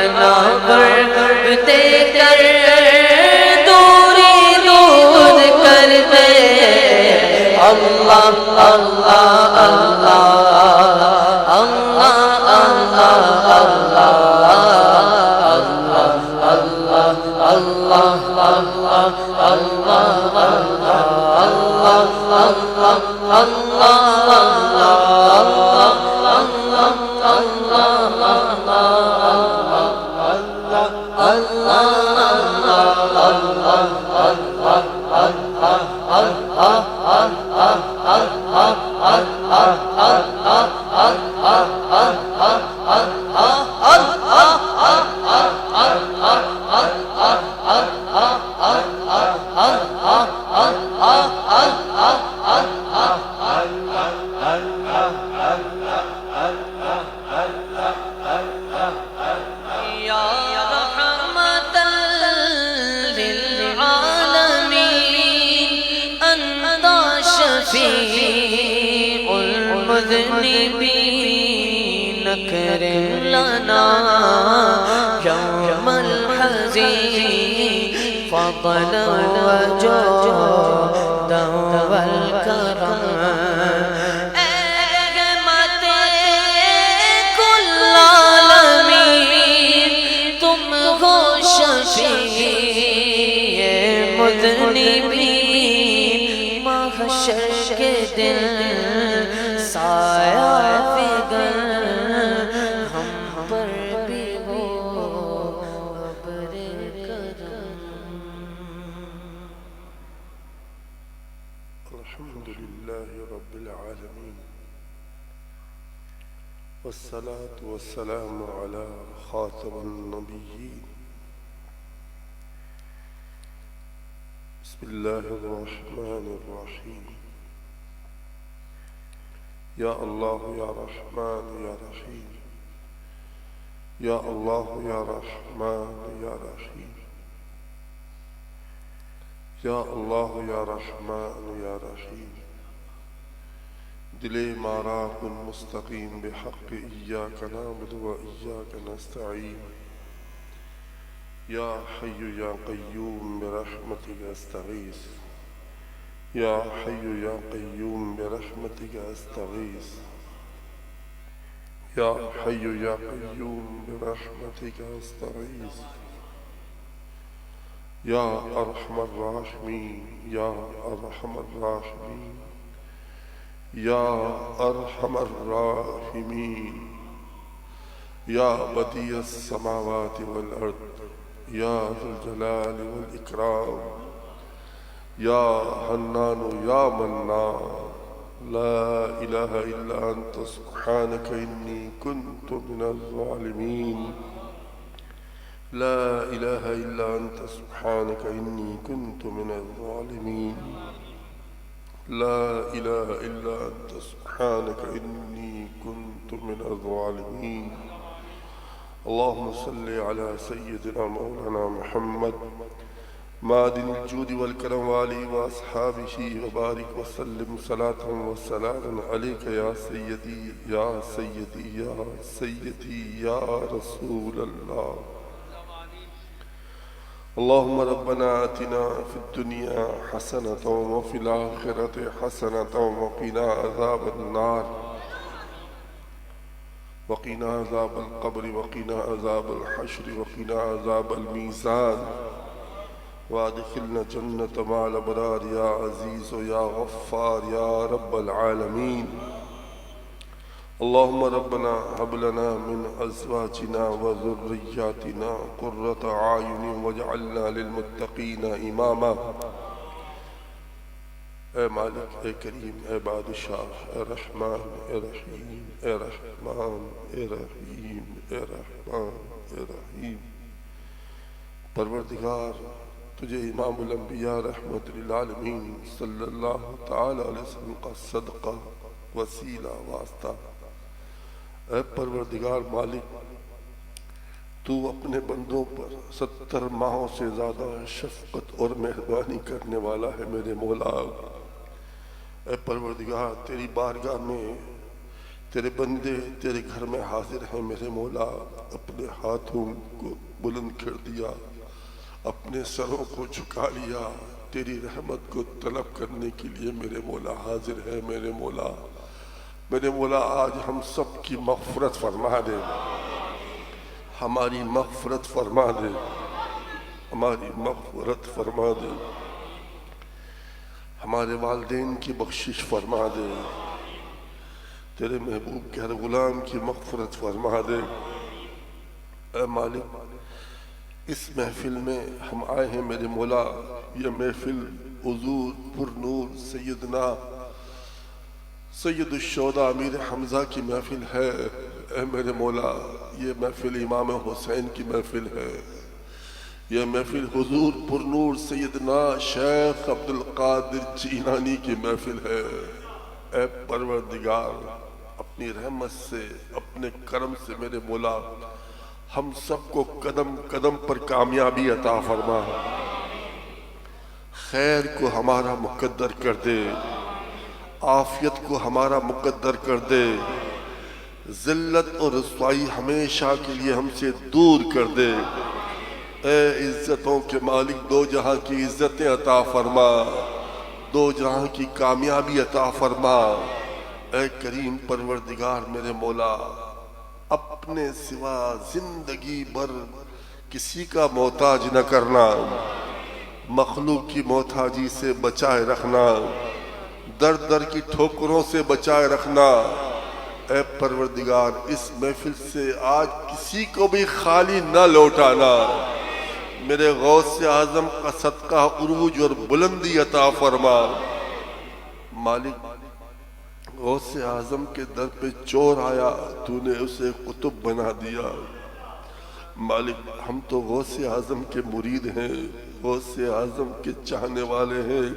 اپنا قرب دے کر دوری دور کر دے اللہ اللہ اللہ والصلاة والسلام على خاتم النبيين بسم الله الرحمن الرحيم يا الله يا رحمن يا رحيم يا الله يا رحمن يا رحيم يا الله يا رحمن يا رحيم دل ماراق مستقيم بحق إياك نعبد وإياك نستعين يا حي يا قيوم برحمتك أستغيث يا حي يا قيوم برحمتك أستغيث يا حي يا قيوم برحمتك أستغيث يا أرحم الراحمين يا أرحم الراحمين يا أرحم الراحمين يا بديع السماوات والأرض يا ذو الجلال والإكرام يا حنان يا منان لا إله إلا أنت سبحانك إني كنت من الظالمين لا إله إلا أنت سبحانك إني كنت من الظالمين لا إله إلا أنت سبحانك إني كنت من الظالمين اللهم صل على سيدنا مولانا محمد معدن الجود والكرم وآله وأصحابه وبارك وسلم صلاة وسلام عليك يا سيدي يا سيدي يا سيدي يا رسول الله اللهم ربنا آتنا في الدنيا حسنة وفي الآخرة حسنة وقنا عذاب النار وقنا عذاب القبر وقنا عذاب الحشر وقنا عذاب الميزان وادخلنا جنة مع الأبرار يا عزيز يا غفار يا رب العالمين اللهم ربنا هب لنا من أزواجنا وذرياتنا قرة أعين واجعلنا للمتقين إماما اے مالک اے کریم اے بادشاہ اے رحمان اے رحیم اے رحمان اے رحیم اے رحمان اے رحیم پروردگار تجھے امام الانبیاء رحمت للعالمین صلی اللہ تعالی علیہ وسلم کا صدقہ وسیلہ واسطہ اے پروردگار مالک تو اپنے بندوں پر 70 ماہوں سے زیادہ شفقت اور مہربانی کرنے والا ہے میرے مولا۔ اے پروردگار تیری بارگاہ میں تیرے بندے تیرے گھر میں حاضر ہیں میرے مولا، اپنے ہاتھوں کو بلند کر دیا، اپنے سروں کو جھکا لیا، تیری رحمت کو طلب کرنے کے لیے میرے مولا حاضر ہے میرے مولا۔ میرے مولا آج ہم سب کی مغفرت فرما دے، ہماری مغفرت فرما دے، ہماری مغفرت فرما دے، ہمارے والدین کی بخشش فرما دے، تیرے محبوب کے ہر غلام کی مغفرت فرما دے۔ اے مالک، اس محفل میں ہم آئے ہیں میرے مولا، یہ محفل حضور پر نور سیدنا سید الشہداء امیر حمزہ کی محفل ہے۔ اے میرے مولا، یہ محفل امام حسین کی محفل ہے، یہ محفل حضور پر نور سیدنا شیخ عبد القادر جیلانی کی محفل ہے۔ اے پروردگار، اپنی رحمت سے اپنے کرم سے میرے مولا ہم سب کو قدم قدم پر کامیابی عطا فرما، خیر کو ہمارا مقدر کر دے، عافیت کو ہمارا مقدر کر دے، ذلت اور رسوائی ہمیشہ کے لیے ہم سے دور کر دے۔ اے عزتوں کے مالک، دو جہاں کی عزتیں عطا فرما، دو جہاں کی کامیابی عطا فرما۔ اے کریم پروردگار میرے مولا، اپنے سوا زندگی بھر کسی کا محتاج نہ کرنا، مخلوق کی محتاجی سے بچائے رکھنا، در در کی ٹھوکروں سے بچائے رکھنا۔ اے پروردگار، اس محفل سے آج کسی کو بھی خالی نہ لوٹانا، میرے غوث اعظم کا صدقہ عروج اور بلندی عطا فرما۔ مالک، غوث اعظم کے در پہ چور آیا، تو نے اسے قطب بنا دیا۔ مالک، ہم تو غوث اعظم کے مرید ہیں، غوث اعظم کے چاہنے والے ہیں،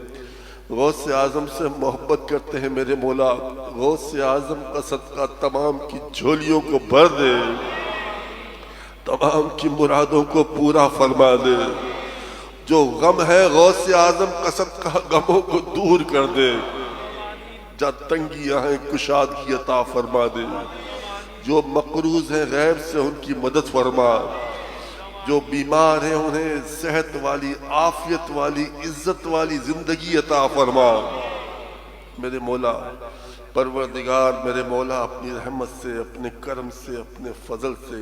غوث اعظم سے محبت کرتے ہیں میرے مولا۔ غوث اعظم کا صدقہ تمام کی جھولیوں کو بھر دے، تمام کی مرادوں کو پورا فرما دے۔ جو غم ہے غوث اعظم کا صدقہ غموں کو دور کر دے، جہاں تنگیاں ہیں کشادگی عطا فرما دے۔ جو مقروض ہیں غیب سے ان کی مدد فرما، جو بیمار ہیں انہیں صحت والی، عافیت والی، عزت والی زندگی عطا فرما میرے مولا۔ پروردگار میرے مولا، اپنی رحمت سے، اپنے کرم سے، اپنے فضل سے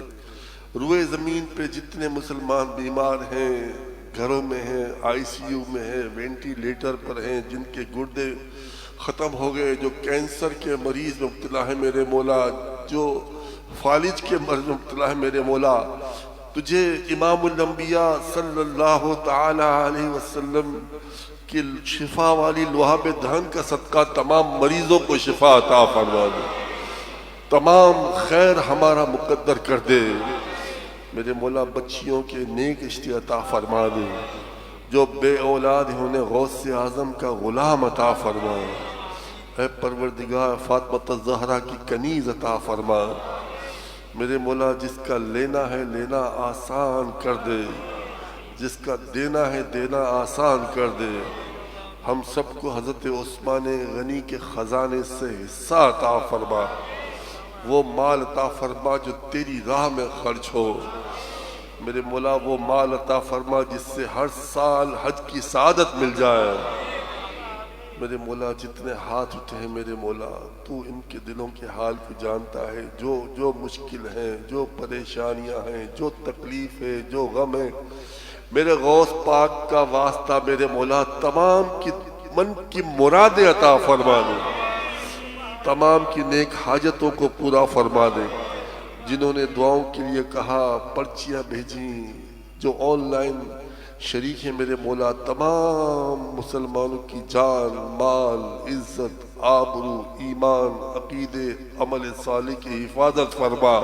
روئے زمین پہ جتنے مسلمان بیمار ہیں، گھروں میں ہیں، آئی سی یو میں ہیں، وینٹیلیٹر پر ہیں، جن کے گردے ختم ہو گئے، جو کینسر کے مریض میں مبتلا ہے میرے مولا، جو فالج کے مرض میں مبتلا ہے میرے مولا، تجھے امام الانبیاء صلی اللہ تعالی علیہ وسلم کی شفا والی لعاب دہن کا صدقہ تمام مریضوں کو شفا عطا فرما دے، تمام خیر ہمارا مقدر کر دے میرے مولا۔ بچیوں کے نیک رشتے عطا فرما دے، جو بے اولاد ہیں انہیں غوث اعظم کا غلام عطا فرما۔ اے پروردگار، فاطمہ الزہرا کی کنیز عطا فرما میرے مولا۔ جس کا لینا ہے لینا آسان کر دے، جس کا دینا ہے دینا آسان کر دے۔ ہم سب کو حضرت عثمان غنی کے خزانے سے حصہ عطا فرما، وہ مال عطا فرما جو تیری راہ میں خرچ ہو میرے مولا، وہ مال عطا فرما جس سے ہر سال حج کی سعادت مل جائے میرے مولا۔ جتنے ہاتھ اٹھے ہیں میرے مولا، تو ان کے دلوں کے حال کو جانتا ہے، جو مشکل ہیں، جو پریشانیاں ہیں، جو تکلیف ہے، جو غم ہے، میرے غوث پاک کا واسطہ میرے مولا تمام کی من کی مرادیں عطا فرما دے، تمام کی نیک حاجتوں کو پورا فرما دے۔ جنہوں نے دعاؤں کے لیے کہا، پرچیاں بھیجیں، جو آن لائن شریک ہیں میرے مولا، تمام مسلمانوں کی جان، مال، عزت، آبرو، ایمان، عقیدے، عمل صالح کی حفاظت فرما۔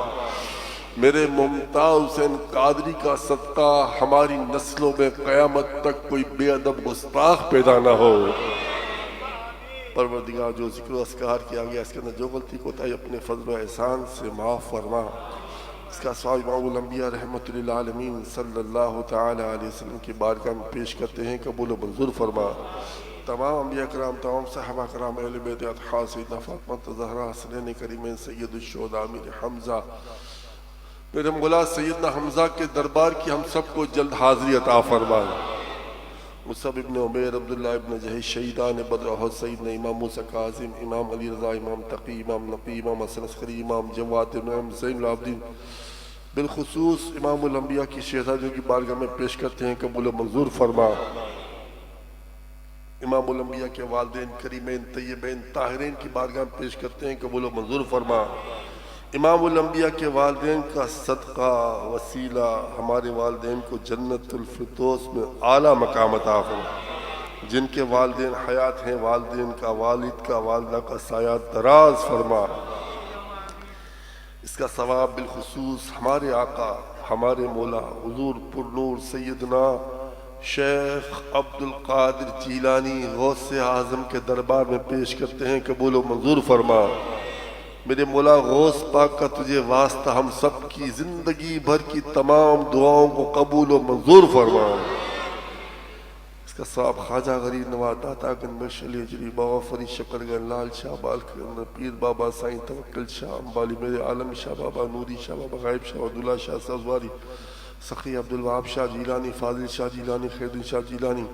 میرے ممتاز حسین قادری کا صدقہ ہماری نسلوں میں قیامت تک کوئی بے ادب گستاخ پیدا نہ ہو۔ پروردگار، جو ذکر و اذکار کیا گیا اس کے اندر جو غلطی کوتاہی اپنے فضل و احسان سے معاف فرما۔ اس کا سوال امام الانبیاء رحمت للعالمین صلی اللہ تعالی علیہ وسلم کی بارگاہ میں پیش کرتے ہیں، قبول و منظور فرما۔ تمام انبیاء کرام، تمام صحابہ کرام، اہل بیت اطہار، سیدنا فاطمہ زہرا، حسنین کریمین، سید الشہداء امیر حمزہ، میرے مولا سیدنا حمزہ کے دربار کی ہم سب کو جلد حاضری عطا فرمائے۔ مصعب ابن عمیر، عبداللہ ابن جہش، شہیدان بدر احد، سیدنا امام موسیٰ کاظم، امام علی رضا، امام تقی، امام نقی، امام حسن عسکری، امام جواد، امام زین العابدین، بالخصوص امام الانبیاء کی شہزادیوں کی بارگاہ میں پیش کرتے ہیں، قبول و منظور فرما۔ امام الانبیاء کے والدین کریمین طیبین طاہرین کی بارگاہ میں پیش کرتے ہیں، قبول و منظور فرما۔ امام الانبیاء کے والدین کا صدقہ وسیلہ ہمارے والدین کو جنت الفردوس میں اعلیٰ مقام عطا فرما۔ جن کے والدین حیات ہیں، والدین کا، والد کا، والدہ کا سایہ دراز فرما۔ اس کا ثواب بالخصوص ہمارے آقا، ہمارے مولا حضور پر نور سیدنا شیخ عبد القادر جیلانی غوث اعظم کے دربار میں پیش کرتے ہیں، قبول و منظور فرما۔ میرے مولا غوث پاک کا تجھے واسطہ ہم سب کی زندگی بھر کی تمام دعاؤں کو قبول و منظور فرما۔ اس کا ثواب خواجہ غریب نواز داتا گنج بخش علی اجری بابا فرید شکرگن لال شاہ بالکن پیر بابا سائیں توکل شاہ امبالی، میرے عالم شاہ بابا نوری شاہ بابا غائب شاہ عبداللہ شاہ سازواری، سخی عبدالوہاب شاہ جیلانی، فاضل شاہ جیلانی، خیردین شاہ جیلانی،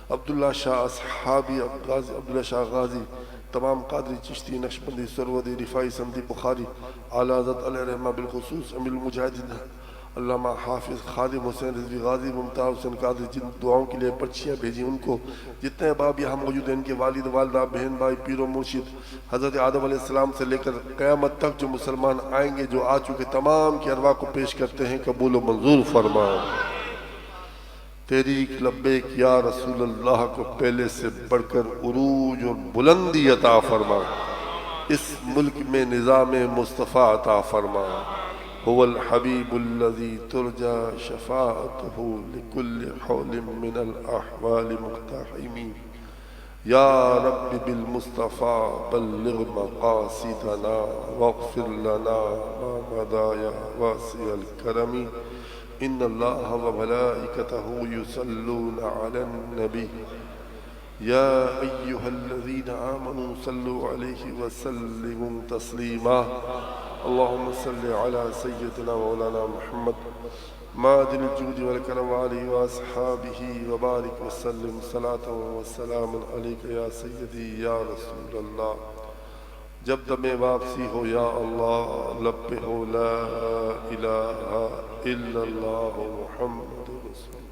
عبداللہ شاہ اصحابی، عبداللہ شاہ غازی، تمام قادری چشتی نقشبندی سرودی رفائی سندی بخاری، اعلیٰ حضرت علیہ رحمہ، بالخصوص امیر المجاہدین علامہ حافظ خادم حسین رضوی غازی، ممتاز حسین قادری، جن دعاؤں کے لیے پرچیاں بھیجی ان کو، جتنے احباب یہاں موجود ہیں، ان کے والد والدہ بہن بھائی پیر و مرشد حضرت آدم علیہ السلام سے لے کر قیامت تک جو مسلمان آئیں گے، جو آ چکے، تمام کی ارواح کو پیش کرتے ہیں، قبول و منظور فرما۔ تیری لبیک یا رسول اللہ کو پہلے سے بڑھ کر عروج اور بلندی عطا فرما۔ اس ملک میں نظام مصطفیٰ عطا فرما۔ هو الحبیب الذی ترجى شفاعته لكل حول من الاحوال مقتحم۔ یا رب بالمصطفى بلغ مقاصدنا واغفر لنا ما مضى یا واسع الکرم۔ ان اللہ وملائکته یصلون علی النبی یا ایہا الذین آمنوا صلوا علیہ وسلموا تسلیما۔ اللہم صل علی سیدنا مولانا محمد مادن الجود والکرم علیہ واصحابہ وبارک وسلم صلاة وسلام علیک یا سیدی یا رسول اللہ۔ جب دم واپسی ہو یا اللہ، لب پہ ہو لا الہ الا اللہ محمد رسول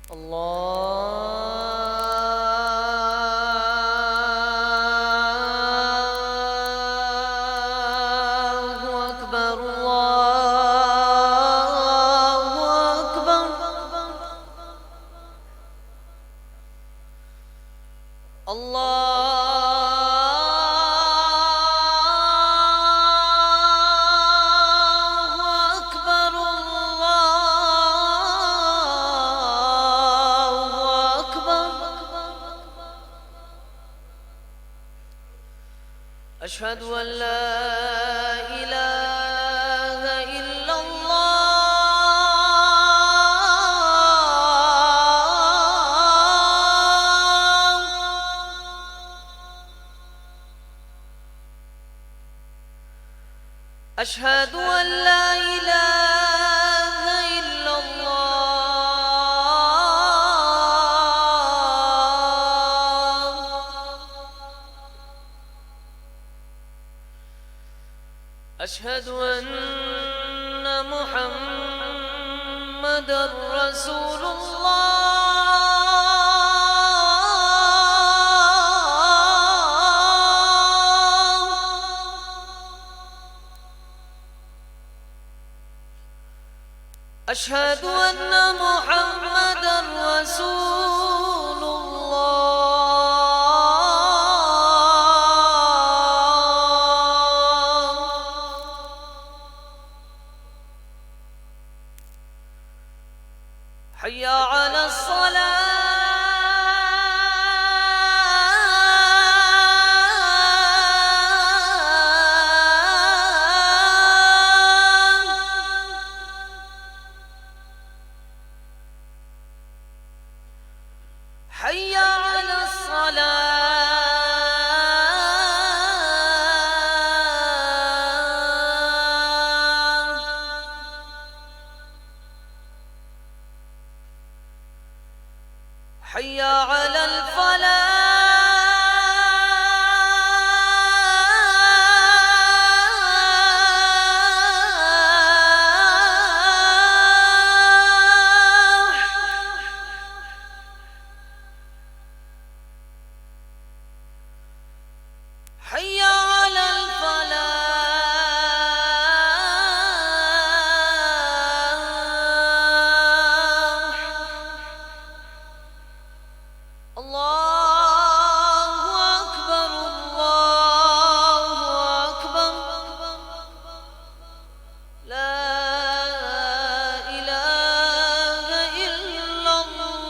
اللہ۔ اشہد ان لا الہ الا اللہ، اشہد ان لا الہ الا اشہد ان محمد رسول اللہ، اشہد ان محمد رسول حي على الصلاة حي على الفلاح حي على الفلاح الله أكبر الله أكبر لا إله إلا الله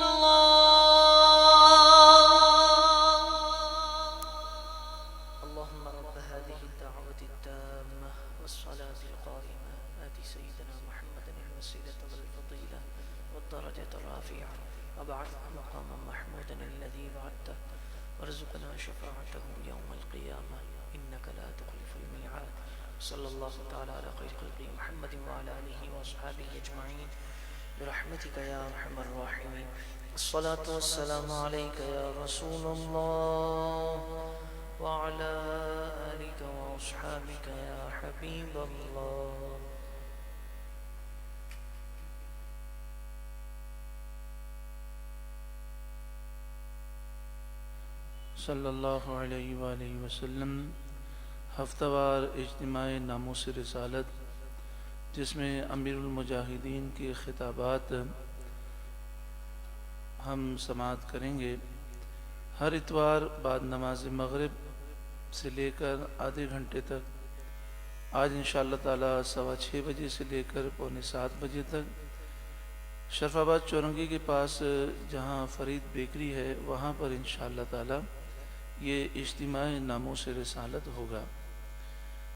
اللهم رب هذه الدعوة التامة والصلاة القائمة آت سيدنا محمد الوسيلة والفضيلة والدرجة الرافعة وابعثه مقاما محمودا الذي وعدته وارزقنا شفاعته يوم القيامة إنك لا تخلف الميعاد صلى الله تعالى على خير خلقه محمد وعلى آله وأصحابه أجمعين برحمتك يا أرحم الراحمين الصلاة والسلام عليك يا رسول الله وعلى آلك وأصحابك يا حبيب الله صلی اللہ علیہ وآلہ وسلم ہفتہ وار اجتماع ناموس رسالت، جس میں امیر المجاہدین کے خطابات ہم سماعت کریں گے۔ ہر اتوار بعد نماز مغرب سے لے کر آدھے گھنٹے تک، آج انشاءاللہ تعالی 6:15 بجے سے لے کر 6:45 بجے تک شرف آباد چورنگی کے پاس جہاں فرید بیکری ہے وہاں پر انشاءاللہ تعالی یہ اجتماع ناموس رسالت ہوگا۔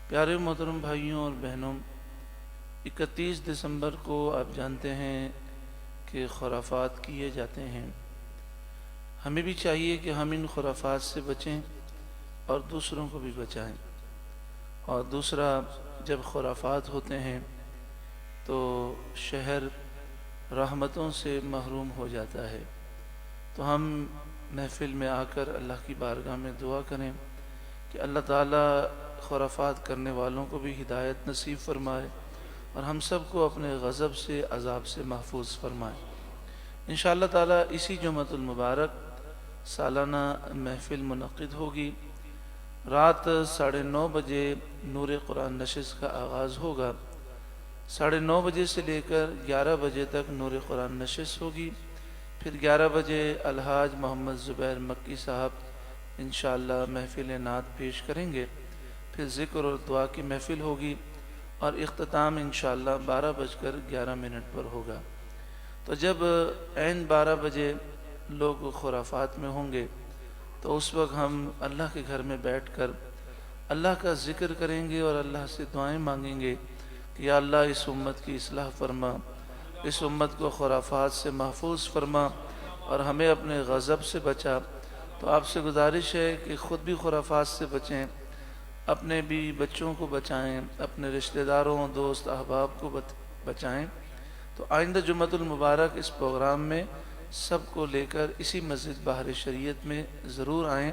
پیارے محترم بھائیوں اور بہنوں، 31 دسمبر کو آپ جانتے ہیں کہ خرافات کیے جاتے ہیں۔ ہمیں بھی چاہیے کہ ہم ان خرافات سے بچیں اور دوسروں کو بھی بچائیں۔ اور دوسرا، جب خرافات ہوتے ہیں تو شہر رحمتوں سے محروم ہو جاتا ہے۔ تو ہم محفل میں آ کر اللہ کی بارگاہ میں دعا کریں کہ اللہ تعالیٰ خرافات کرنے والوں کو بھی ہدایت نصیب فرمائے اور ہم سب کو اپنے غضب سے، عذاب سے محفوظ فرمائے۔ انشاءاللہ تعالیٰ اسی جمعۃ المبارک سالانہ محفل منعقد ہوگی۔ رات 9:30 بجے نور قرآن نشست کا آغاز ہوگا۔ 9:30 بجے سے لے کر 11 بجے تک نور قرآن نشست ہوگی۔ پھر 11 بجے الحاج محمد زبیر مکی صاحب انشاءاللہ محفل نعت پیش کریں گے۔ پھر ذکر اور دعا کی محفل ہوگی اور اختتام انشاءاللہ 12:11 پر ہوگا۔ تو جب عین 12 بجے لوگ خرافات میں ہوں گے تو اس وقت ہم اللہ کے گھر میں بیٹھ کر اللہ کا ذکر کریں گے اور اللہ سے دعائیں مانگیں گے کہ یا اللہ اس امت کی اصلاح فرما، اس امت کو خرافات سے محفوظ فرما اور ہمیں اپنے غضب سے بچا۔ تو آپ سے گزارش ہے کہ خود بھی خرافات سے بچیں، اپنے بھی بچوں کو بچائیں، اپنے رشتہ داروں، دوست، احباب کو بچائیں۔ تو آئندہ جمعۃ المبارک اس پروگرام میں سب کو لے کر اسی مسجد بہار شریعت میں ضرور آئیں۔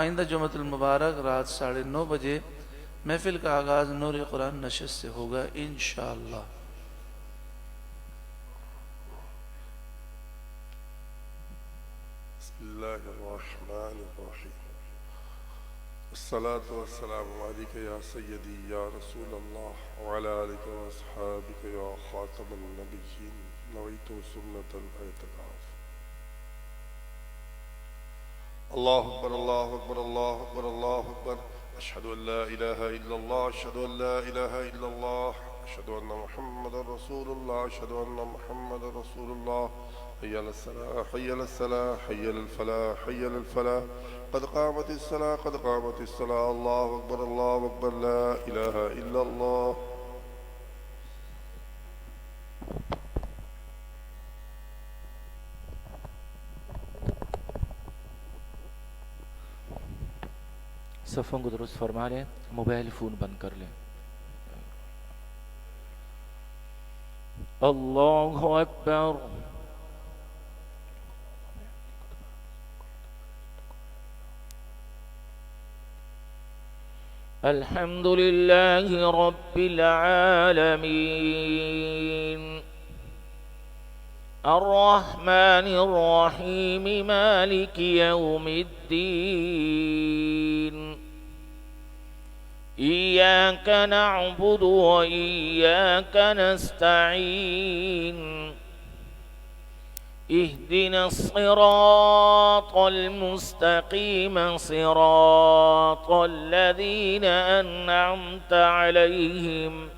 آئندہ جمعۃ المبارک رات 9:30 بجے محفل کا آغاز نور قرآن نشست سے ہوگا انشاءاللہ۔ بسم اللہ الرحمن الرحیم۔ الصلاة والسلام علیک یا سیدی یا رسول اللہ وعلی آلک و اصحابک یا خاتم النبیین نویت سنت الاعتکاف۔ اللہ اکبر اللہ اکبر اللہ اکبر اللہ اکبر، اشہد ان لا الہ الا اللہ، اشہد ان لا الہ الا اللہ، اشہد ان محمد رسول اللہ، اشہد ان محمد رسول اللہ۔ حی علی الصلاة حی علی الصلاة حی علی الفلاح حی علی الفلاح، قد قامت الصلاة قد قامت الصلاة، اللہ اکبر اللہ اکبر، لا الہ الا اللہ۔ صفوں کو درست فرما لیں، موبائل فون بند کر لیں۔ اللہ اکبر۔ الحمد لله رب العالمين الرحمن الرحيم مالك يوم الدين إياك نعبد وإياك نستعين اهدنا الصراط المستقيم صراط الذين أنعمت عليهم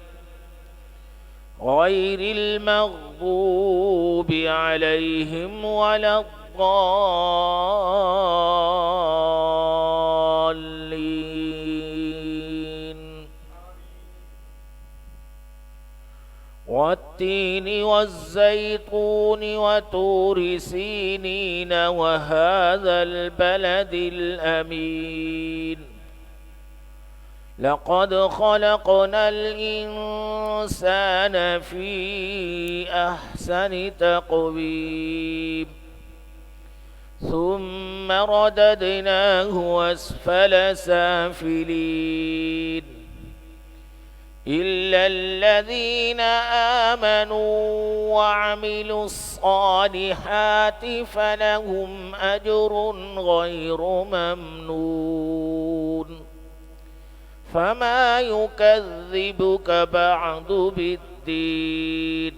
غير المغضوب عليهم ولا الضالين والتين والزيتون وطور سينين وهذا البلد الأمين لقد خلقنا الإنسان في أحسن تقويم ثم رددناه أسفل سافلين إلا الذين آمنوا وعملوا الصالحات فلهم أجر غير ممنون فما يكذبك بعد بالدين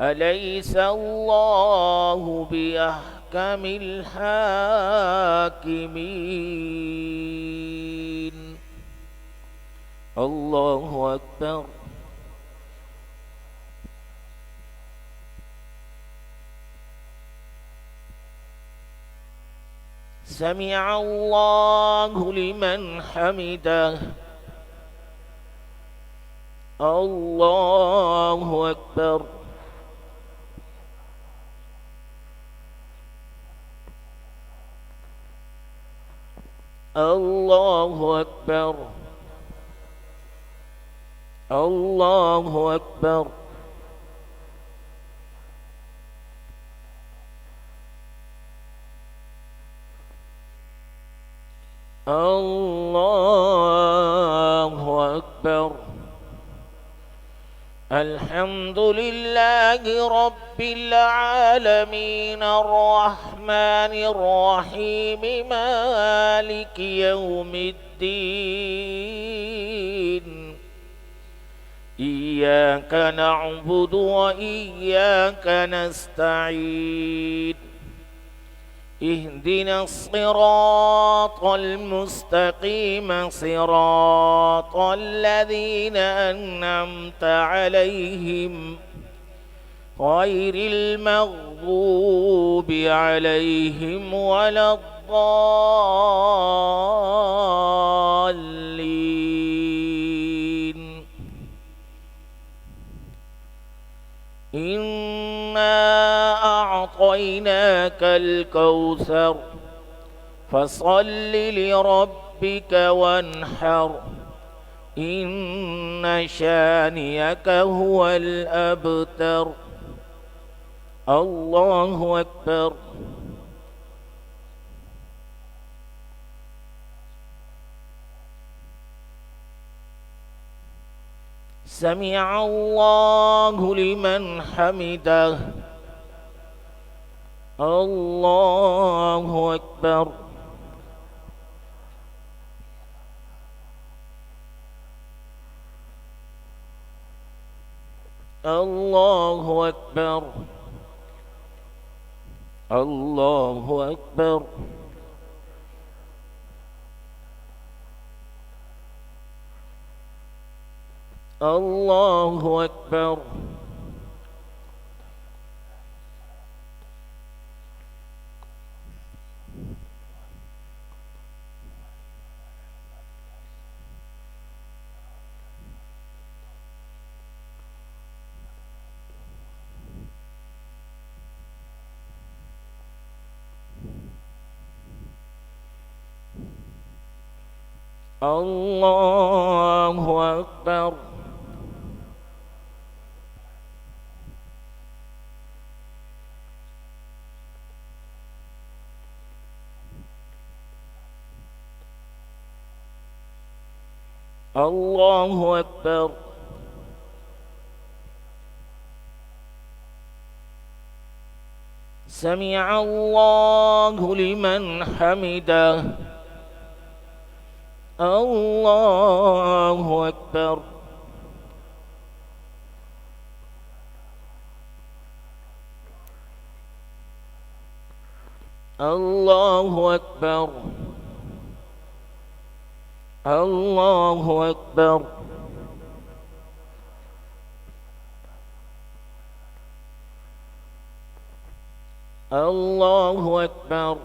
أليس الله بأحكم الحاكمين الله أكبر سمع الله لمن حمده الله أكبر الله أكبر الله أكبر الله أكبر الحمد لله رب العالمين الرحمن الرحيم مالك يوم الدين إياك نعبد وإياك نستعين اهدنا الصراط المستقيم صراط الذين أنعمت عليهم غير المغضوب عليهم ولا الضالين إنا أعطيناك الكوثر فصل لربك وانحر إن شانئك هو الأبتر الله أكبر سمع الله لمن حمده الله أكبر الله أكبر الله أكبر الله أكبر الله أكبر الله أكبر. سمع الله لمن حمده. الله أكبر. الله أكبر. الله أكبر. الله أكبر.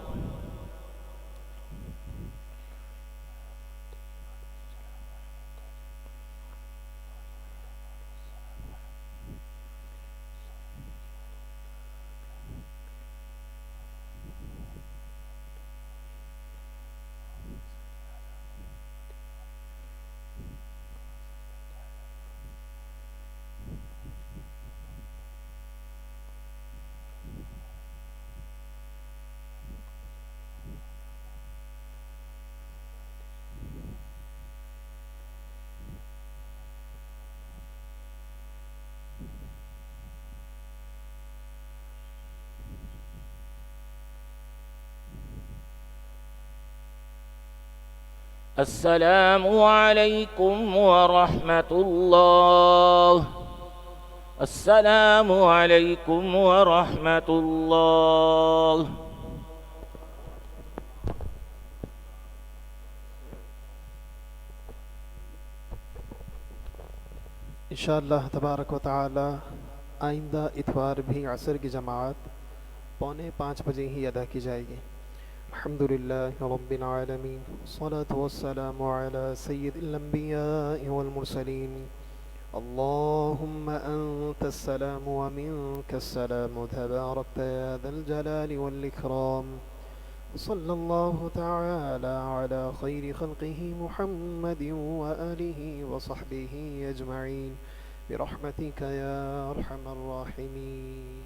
السلام عليكم ورحمة الله. السلام عليكم ورحمة الله. انشاءاللہ تبارک و تعالی آئندہ اتوار بھی عصر کی جماعت 4:45 بجے ہی ادا کی جائے گی. الحمدللہ رب العالمین والصلاة والسلام علی سید الانبیاء والمرسلین. اللہم انت السلام ومنک السلام تبارکت یا ذا الجلال والاکرام. صلی اللہ تعالی علی خیر خلقہ محمد وآلہ وصحبہ اجمعین برحمتک یا ارحم الراحمین.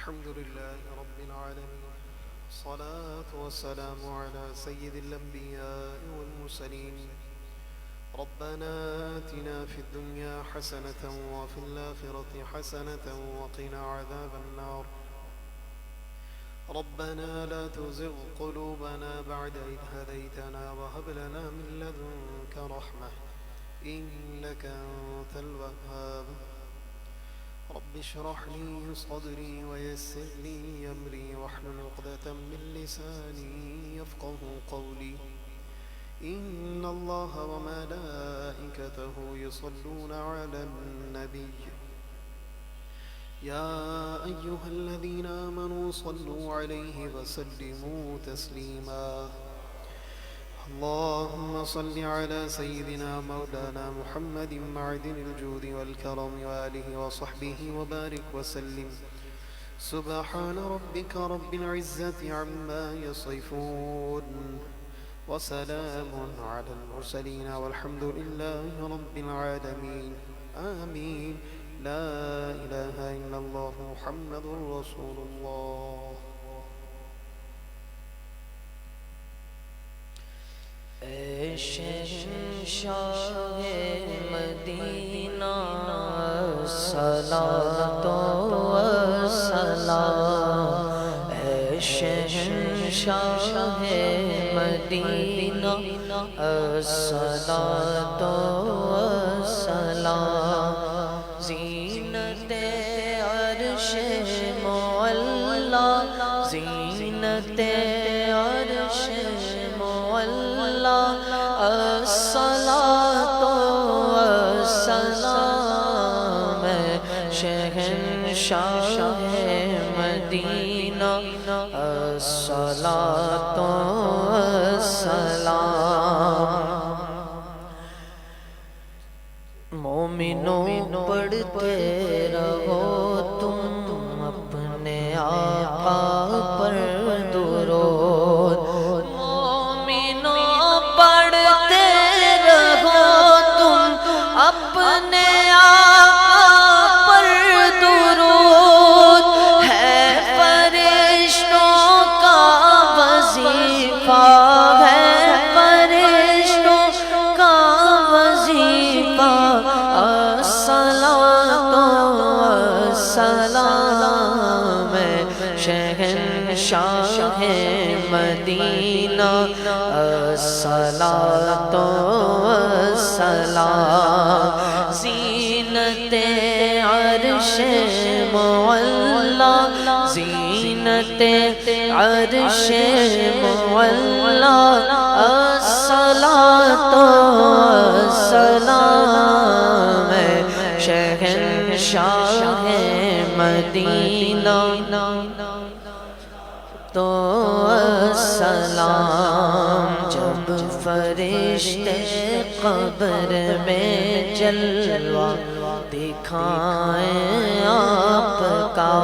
الحمد لله رب العالمين، الصلاة والسلام على سيد الأنبياء والمرسلين. ربنا آتنا في الدنيا حسنة وفي الآخرة حسنة وقنا عذاب النار. ربنا لا تزغ قلوبنا بعد إذ هديتنا وهب لنا من لدنك رحمة إنك أنت الوهاب. رب اشرح لي صدري ويسر لي أمري واحلل عقدة من لساني يفقه قولي. إن الله وملائكته يصلون على النبي يا أيها الذين آمنوا صلوا عليه وسلموا تسليما. اللهم صل على سيدنا مولانا محمد معدن الجود والكرم وآله وصحبه وبارك وسلم. سبحان ربك رب العزة عما يصفون وسلام على المرسلين والحمد لله رب العالمين. آمين. لا إله إلا الله محمد رسول الله. اے شہنشاہ مدینہ صلاۃ و سلام. اے شہنشاہ مدینہ صلاۃ و سلام. زینت عرش معلا، زینت عرش معلا، الصلاۃ والسلام. شہنشاہ مدینہ الصلاۃ والسلام. مومنوں پڑھتے رہو تم اپنے آقا پر درود. مومنوں پڑھتے رہو تم اپنے آقا پر درود. ہے فرشتوں کا وظیفہ، ہے فرشتوں کا وظیفہ. الصلاۃ والسلام. شہنشاہ مدینہ الصلاۃ والسلام. زینت عرش معلا، زینت عرش معلا، الصلاۃ والسلام. شہنشاہ مدینہ تو سلام. جب فرشتے قبر میں جلوہ دکھائیں آپ کا،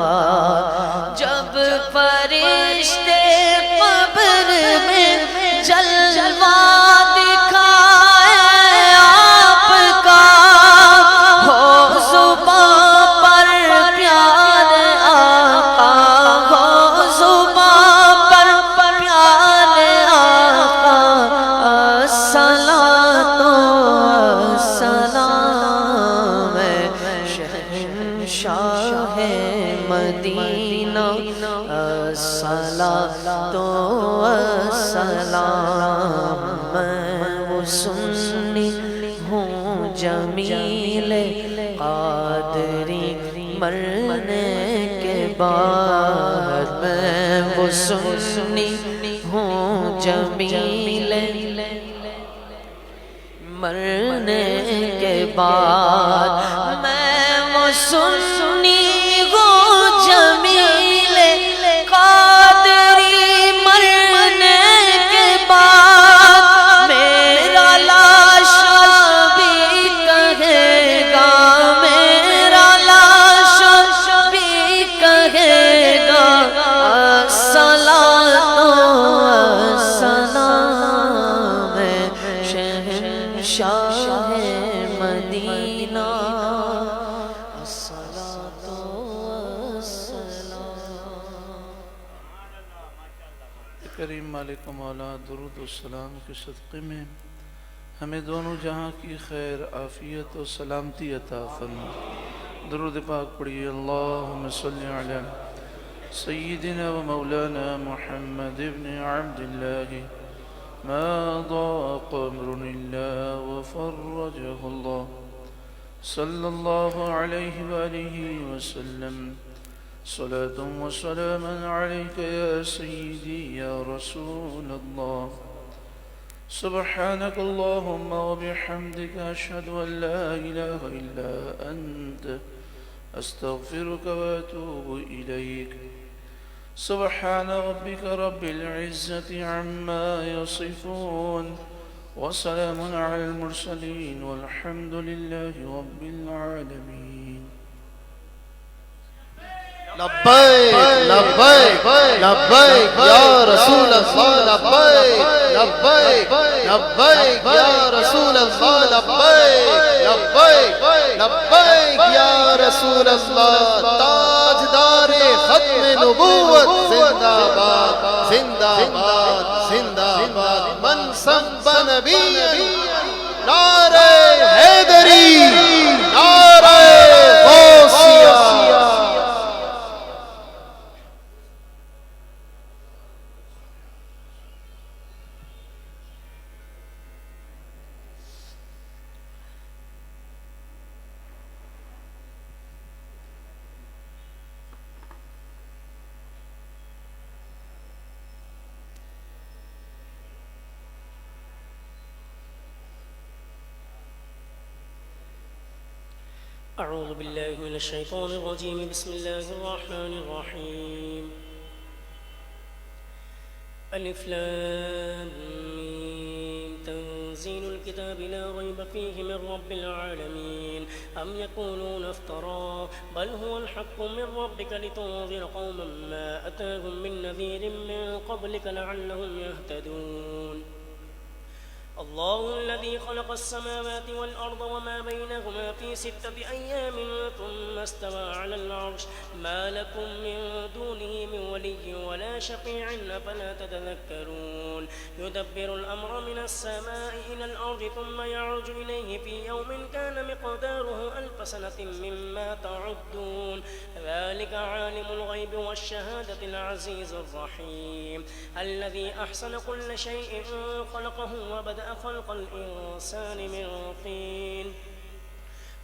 جب فرشتے قبر میں جلوہ دکھائیں آپ کا، ہو زباں پر پیار آقا، ہو زباں پر پیار آقا. الصلاۃ والسلام. شہنشاہ مدینہ الصلاۃ والسلام. میں وہ سنی ہوں جمیل قادری مرنے کے بعد. میں وہ سنی ہوں جمیل مرنے کے بعد. میں وہ سنی ہوں جمیل قادری مرنے کے بعد. میرا لاشا بھی کہے گا، میرا لاشا بھی کہے گا، الصلاۃ والسلام. شہنشاہ مدینہ الصلاۃ کریم مالک مولا درود و سلام کے صدقے میں ہمیں دونوں جہاں کی خیر عافیت و سلامتی عطا فرما. درود پاک پڑھیے. اللہم صلی علی سیدنا و مولانا محمد ابن عبد اللہ ما ضاق امر اللہ وفرجہ اللہ صلی اللہ علیہ وآلہ وسلم. صلاة و سلاما علیک یا سیدی یا رسول اللہ. سبحانك اللهم وبحمدك أشهد أن لا إله إلا أنت أستغفرك وأتوب إليك. سبحان ربك رب العزة عما يصفون وسلام على المرسلين والحمد لله رب العالمين. لبیک لبیک لبیک یا رسول اللہ. لبیک لبیک لبیک یا رسول اللہ. لبیک لبیک لبیک یا رسول اللہ. تاجدار ختم نبوت زندہ باد زندہ باد زندہ باد. من سب نبی نعرہ حیدری نعرہ غوثیہ. أعوذ بالله من الشيطان الرجيم. بسم الله الرحمن الرحيم. ألف لام ميم. تنزيل الكتاب لا ريب فيه من رب العالمين. أم يقولون افتراه بل هو الحق من ربك لتنذر قوما ما أتاهم من نذير من قبلك لعلهم يهتدون. الله الذي خلق السماوات والأرض وما بينهما في 6 أيام ثم استوى على العرش ما لكم من دونه من ولي ولا شفيع أفلا تتذكرون. يدبر الأمر من السماء إلى الأرض ثم يعرج إليه في يوم كان مقداره 1000 سنة مما تعدون. ذلك عالم الغيب والشهادة العزيز الرحيم الذي أحسن كل شيء خلقه وبدأ خلق الإنسان من طين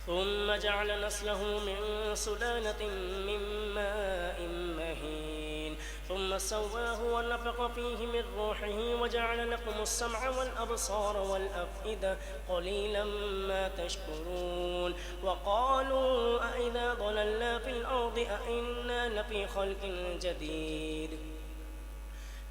ثم جعل نسله من سلالة من ماء مهين ثم سواه ونفخ فيه من روحه وجعل لكم السمع والأبصار والأفئدة قليلا ما تشكرون. وقالوا أإذا ضللنا في الأرض أإنا لفي خلق جديد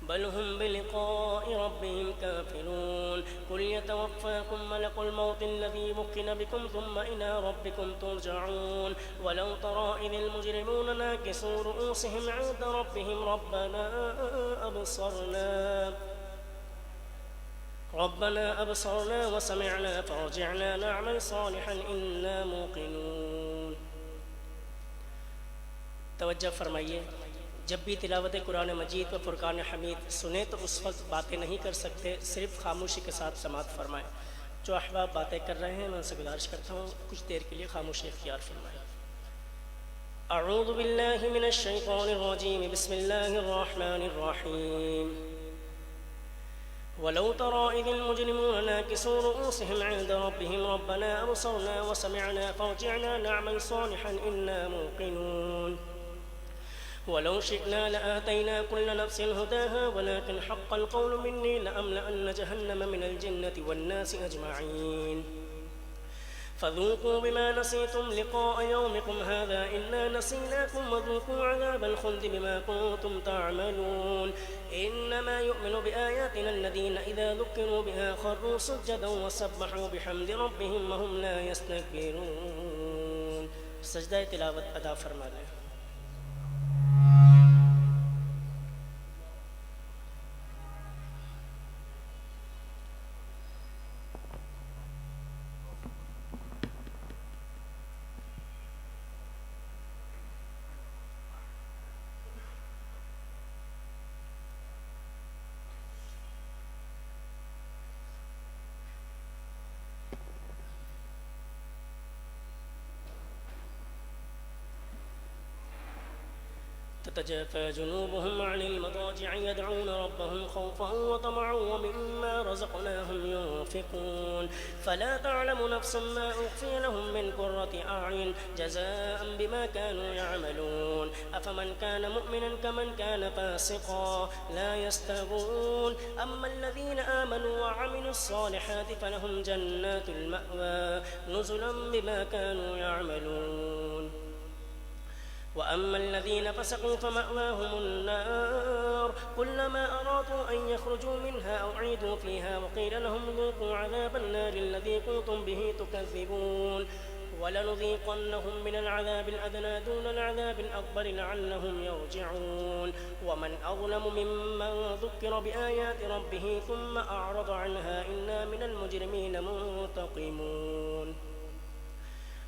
بل هم بلقاء ربهم كافرون. قل يتوفاكم ملك الموت الذي وكل بكم ثم إلى ربكم ترجعون. ولو ترى إذ المجرمون ناكسوا رؤوسهم عند ربهم ربنا أبصرنا وسمعنا فارجعنا نعمل صالحا إنا موقنون. توجہ فرمائیے. جب بھی تلاوت قرآن مجید و فرقان حمید سنیں تو اس وقت باتیں نہیں کر سکتے، صرف خاموشی کے ساتھ سماعت فرمائیں. جو احباب باتیں کر رہے ہیں میں ان سے گزارش کرتا ہوں کچھ دیر کے لیے خاموشی اختیار فرمائیں. اعوذ باللہ من الشیطان الرجیم. بسم اللہ الرحمن الرحیم. ولو ترى إذ المجرمون ناكسوا رؤوسهم عند ربهم ربنا أبصرنا وسمعنا فارجعنا نعمل صالحا إنا موقنون. ولو شئنا لآتينا كل نفس هداها ولكن حق القول مني لأملأن جهنم من الجنة والناس أجمعين. فذوقوا بما نسيتم لقاء يومكم هذا إنا نسيناكم وذوقوا عذاب الخلد بما كنتم تعملون. إنما يؤمن بآياتنا الذين إذا ذكروا بها خروا سجدا وسبحوا بحمد ربهم وهم لا يستكبرون. سجدہ تلاوت ادا فرما لیں. تتجافى جنوبهم عن المضاجع يدعون ربهم خوفا وطمعا ومما رزقناهم ينفقون فلا تعلم نفس ما أخفي لهم من قرة أعين جزاء بما كانوا يعملون أفمن كان مؤمنا كمن كان فاسقا لا يستوون أما الذين آمنوا وعملوا الصالحات فلهم جنات المأوى نزلا بما كانوا يعملون وأما الذين فسقوا فمأواهم النار كلما أرادوا أن يخرجوا منها أعيدوا فيها وقيل لهم ذوقوا عذاب النار الذي كنتم به تكذبون ولنذيقنهم من العذاب الأدنى دون العذاب الأكبر لعلهم يرجعون ومن أظلم ممن ذكر بآيات ربه ثم أعرض عنها إنا من المجرمين منتقمون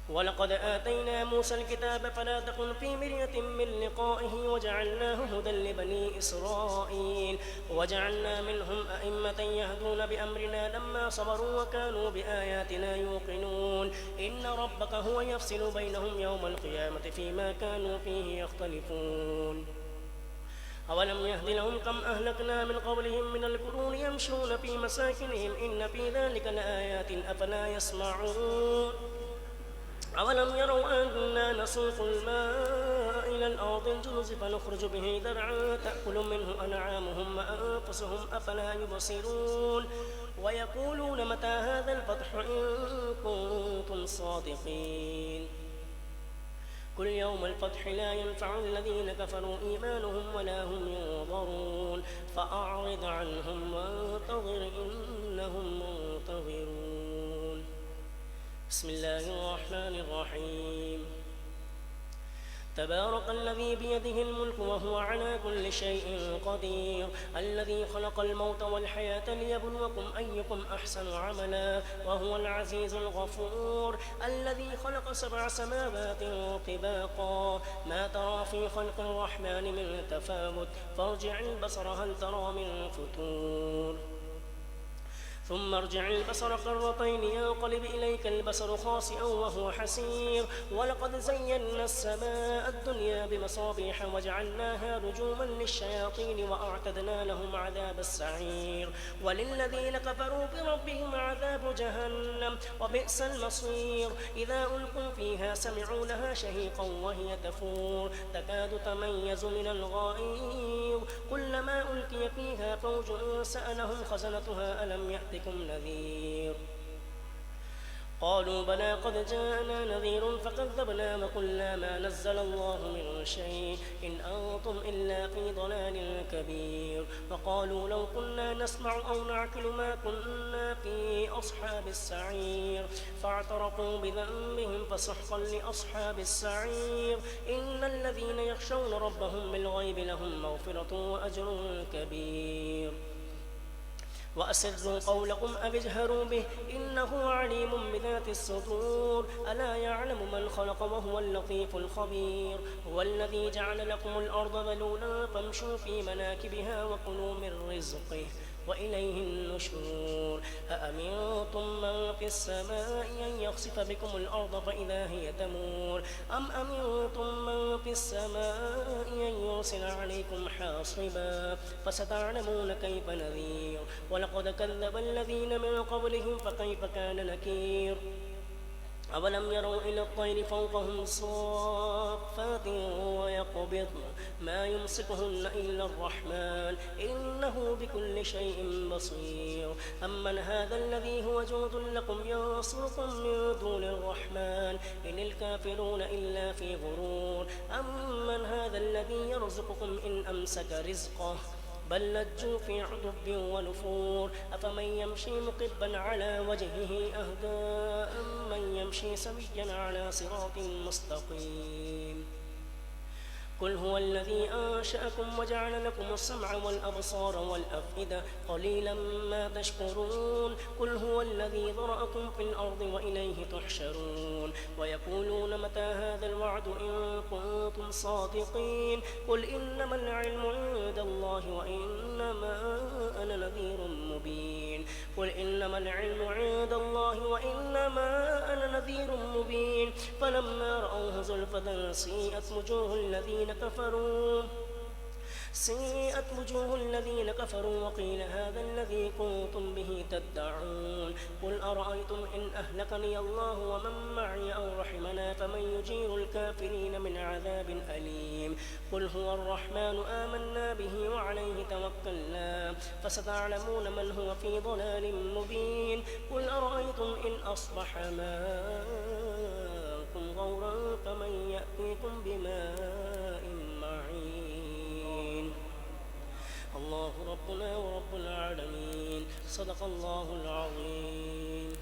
ولقد آتينا موسى الكتاب فلا تكن في مرية من لقائه وجعلناه هدى لبني إسرائيل وجعلنا منهم أئمة يهدون بأمرنا لما صبروا وكانوا بآياتنا يوقنون إن ربك هو يفصل بينهم يوم القيامة فيما كانوا فيه يختلفون أولم يهد لهم كم أهلكنا من قبلهم من القرون يمشون في مساكنهم إن في ذلك لآيات أفلا يسمعون أولم يروا أنا نسوق الماء إلى الأرض الجرز فنخرج به زرعا تأكل منه أنعامهم وأنفسهم أفلا يبصرون ويقولون متى هذا الفتح إن كنتم صادقين قل يوم الفتح لا ينفع الذين كفروا إيمانهم ولا هم ينظرون فأعرض عنهم وانتظر إنهم منتظرون بسم الله الرحمن الرحيم تبارك الذي بيده الملك وهو على كل شيء قدير الذي خلق الموت والحياة ليبلوكم أيكم أحسن عملا وهو العزيز الغفور الذي خلق 7 سماوات طباقا ما ترى في خلق الرحمن من تفاوت فارجع البصر هل ترى من فتور ثم ارجع البصر كرتين ينقلب إليك البصر خاسئا وهو حسير ولقد زينا السماء الدنيا بمصابيح وجعلناها رجوما للشياطين وأعتدنا لهم عذاب السعير وللذين كفروا بربهم عذاب جهنم وبئس المصير إذا ألقوا فيها سمعوا لها شهيقا وهي تفور تكاد تميز من الغائظ كلما ألقي فيها فوج سألهم خزنتها ألم يأتكم نذير قالوا بلى قد جاءنا نذير فكذبنا وقلنا ما نزل الله من شيء إن أنتم إلا في ضلال كبير وقالوا لو كنا نسمع أو نعقل ما كنا في أصحاب السعير فاعترفوا بذنبهم فسحقا لأصحاب السعير إن الذين يخشون ربهم بالغيب لهم مغفرة وأجر كبير وأسروا قولكم أو اجهروا به إنه عليم بذات الصدور ألا يعلم من خلق وهو اللطيف الخبير هو الذي جعل لكم الأرض ذلولا فامشوا في مناكبها وكلوا من رزقه وإليه النشور أأمنتم من في السماء أن يخسف بكم الأرض فإذا هي تمور أم أمنتم من في السماء أن يرسل عليكم حاصبا فستعلمون كيف نذير ولقد كذب الذين من قبلهم فكيف كان نكير أولم يروا إلى الطير فوقهم صافات ويقبضن ما يمسكهن إلا الرحمن إنه بكل شيء بصير أمن هذا الذي هو جود لكم ينصركم من دون الرحمن إن الكافرون إلا في غرور أمن هذا الذي يرزقكم إن أمسك رزقه بل لجوا في عتب ونفور أفمن يمشي مقبا على وجهه أهدى أمن يمشي سويا على صراط مستقيم قل هو الذي أنشأكم وجعل لكم السمع والأبصار والأفئدة قليلا ما تشكرون قل هو الذي ذرأكم في الأرض وإليه تحشرون ويقولون متى هذا الوعد إن كنتم صادقين قل إنما العلم عند الله وإنما أنا نذير مبين قل إنما العلم عند الله وإنما أنا نذير مبين فلما رأوه زلفة سيئت وجوه الذين الذين كفروا سيئت وجوه الذين كفروا وقيل هذا الذي كنتم به تدعون قل أرأيتم إن أهلكني الله ومن معي أو رحمنا فمن يجير الكافرين من عذاب أليم قل هو الرحمن آمنا به وعليه توكلنا فستعلمون من هو في ضلال مبين قل أرأيتم إن أصبح ماؤكم غورا فمن يأتيكم بماء معين الله ربنا ورب العالمين صدق الله العظيم.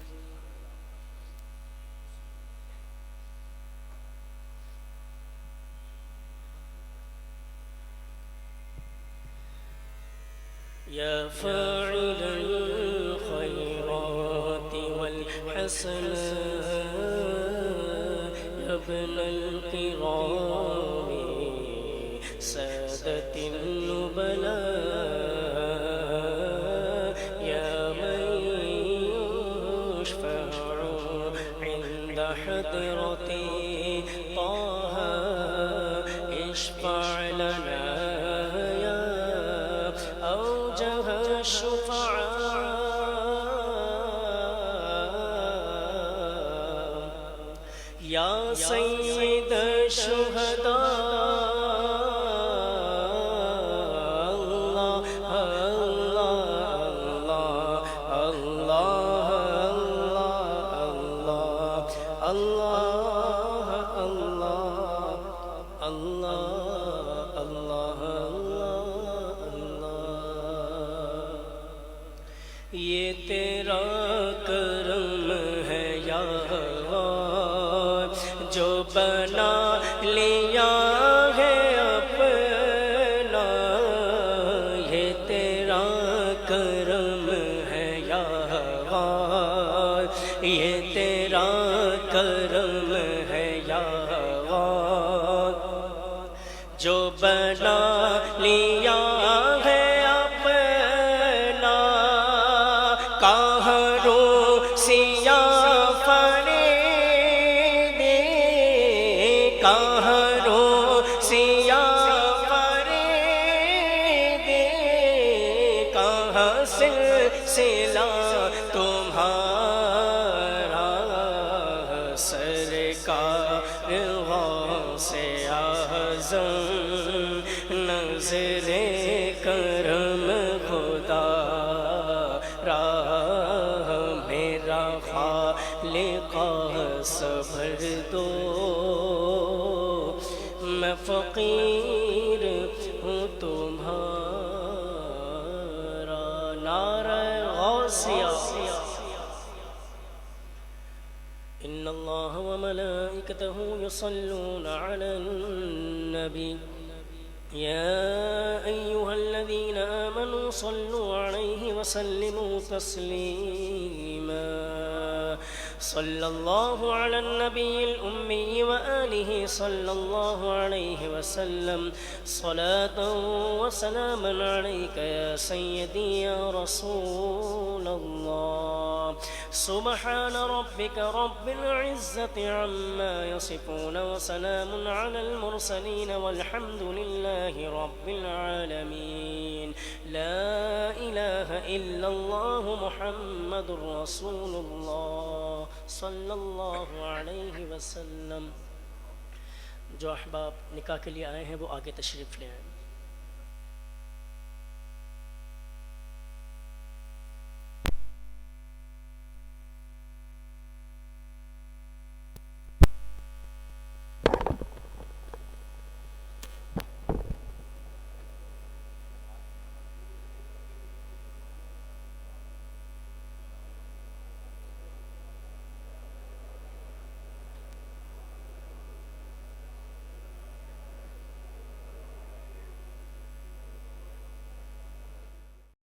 يا فاعل الخيرات والحسنات يا ابن الكرام سادة النبلاء يا من يشفع عند حضرة طه اشفع لنا يا أوجه الشفعاء يا سيد الشهداء یہ تیرا کرم ہے یا جو بنا لیا ہے اپنا یہ تیرا کرم ہے یا یہ تیرا کرم ہے یا جو بنا لیا ہے اپنا کہرو سیا فریدی کہرو سیا فریدی کہاں سلسلہ تمہارا سرکار غوث اعظم نظر کرم خدا راہ میرا خالق صبر دو میں فقیر ہوں تمہارا نعرہ غوثیہ. إن الله وملائكته يصلون على النبي يا أيها الذين آمنوا صلوا عليه وسلموا تسليما صلى الله على النبي الأمي وآله صلى الله عليه وسلم صلاة وسلاما عليك يا سيدي يا رسول الله. سبحان ربك رب العزة عما يصفون وسلام على المرسلين والحمد لله رب العالمين. لا إله إلا الله محمد رسول الله صلی اللہ علیہ وسلم. جو احباب نکاح کے لیے آئے ہیں وہ آگے تشریف لے آئیں.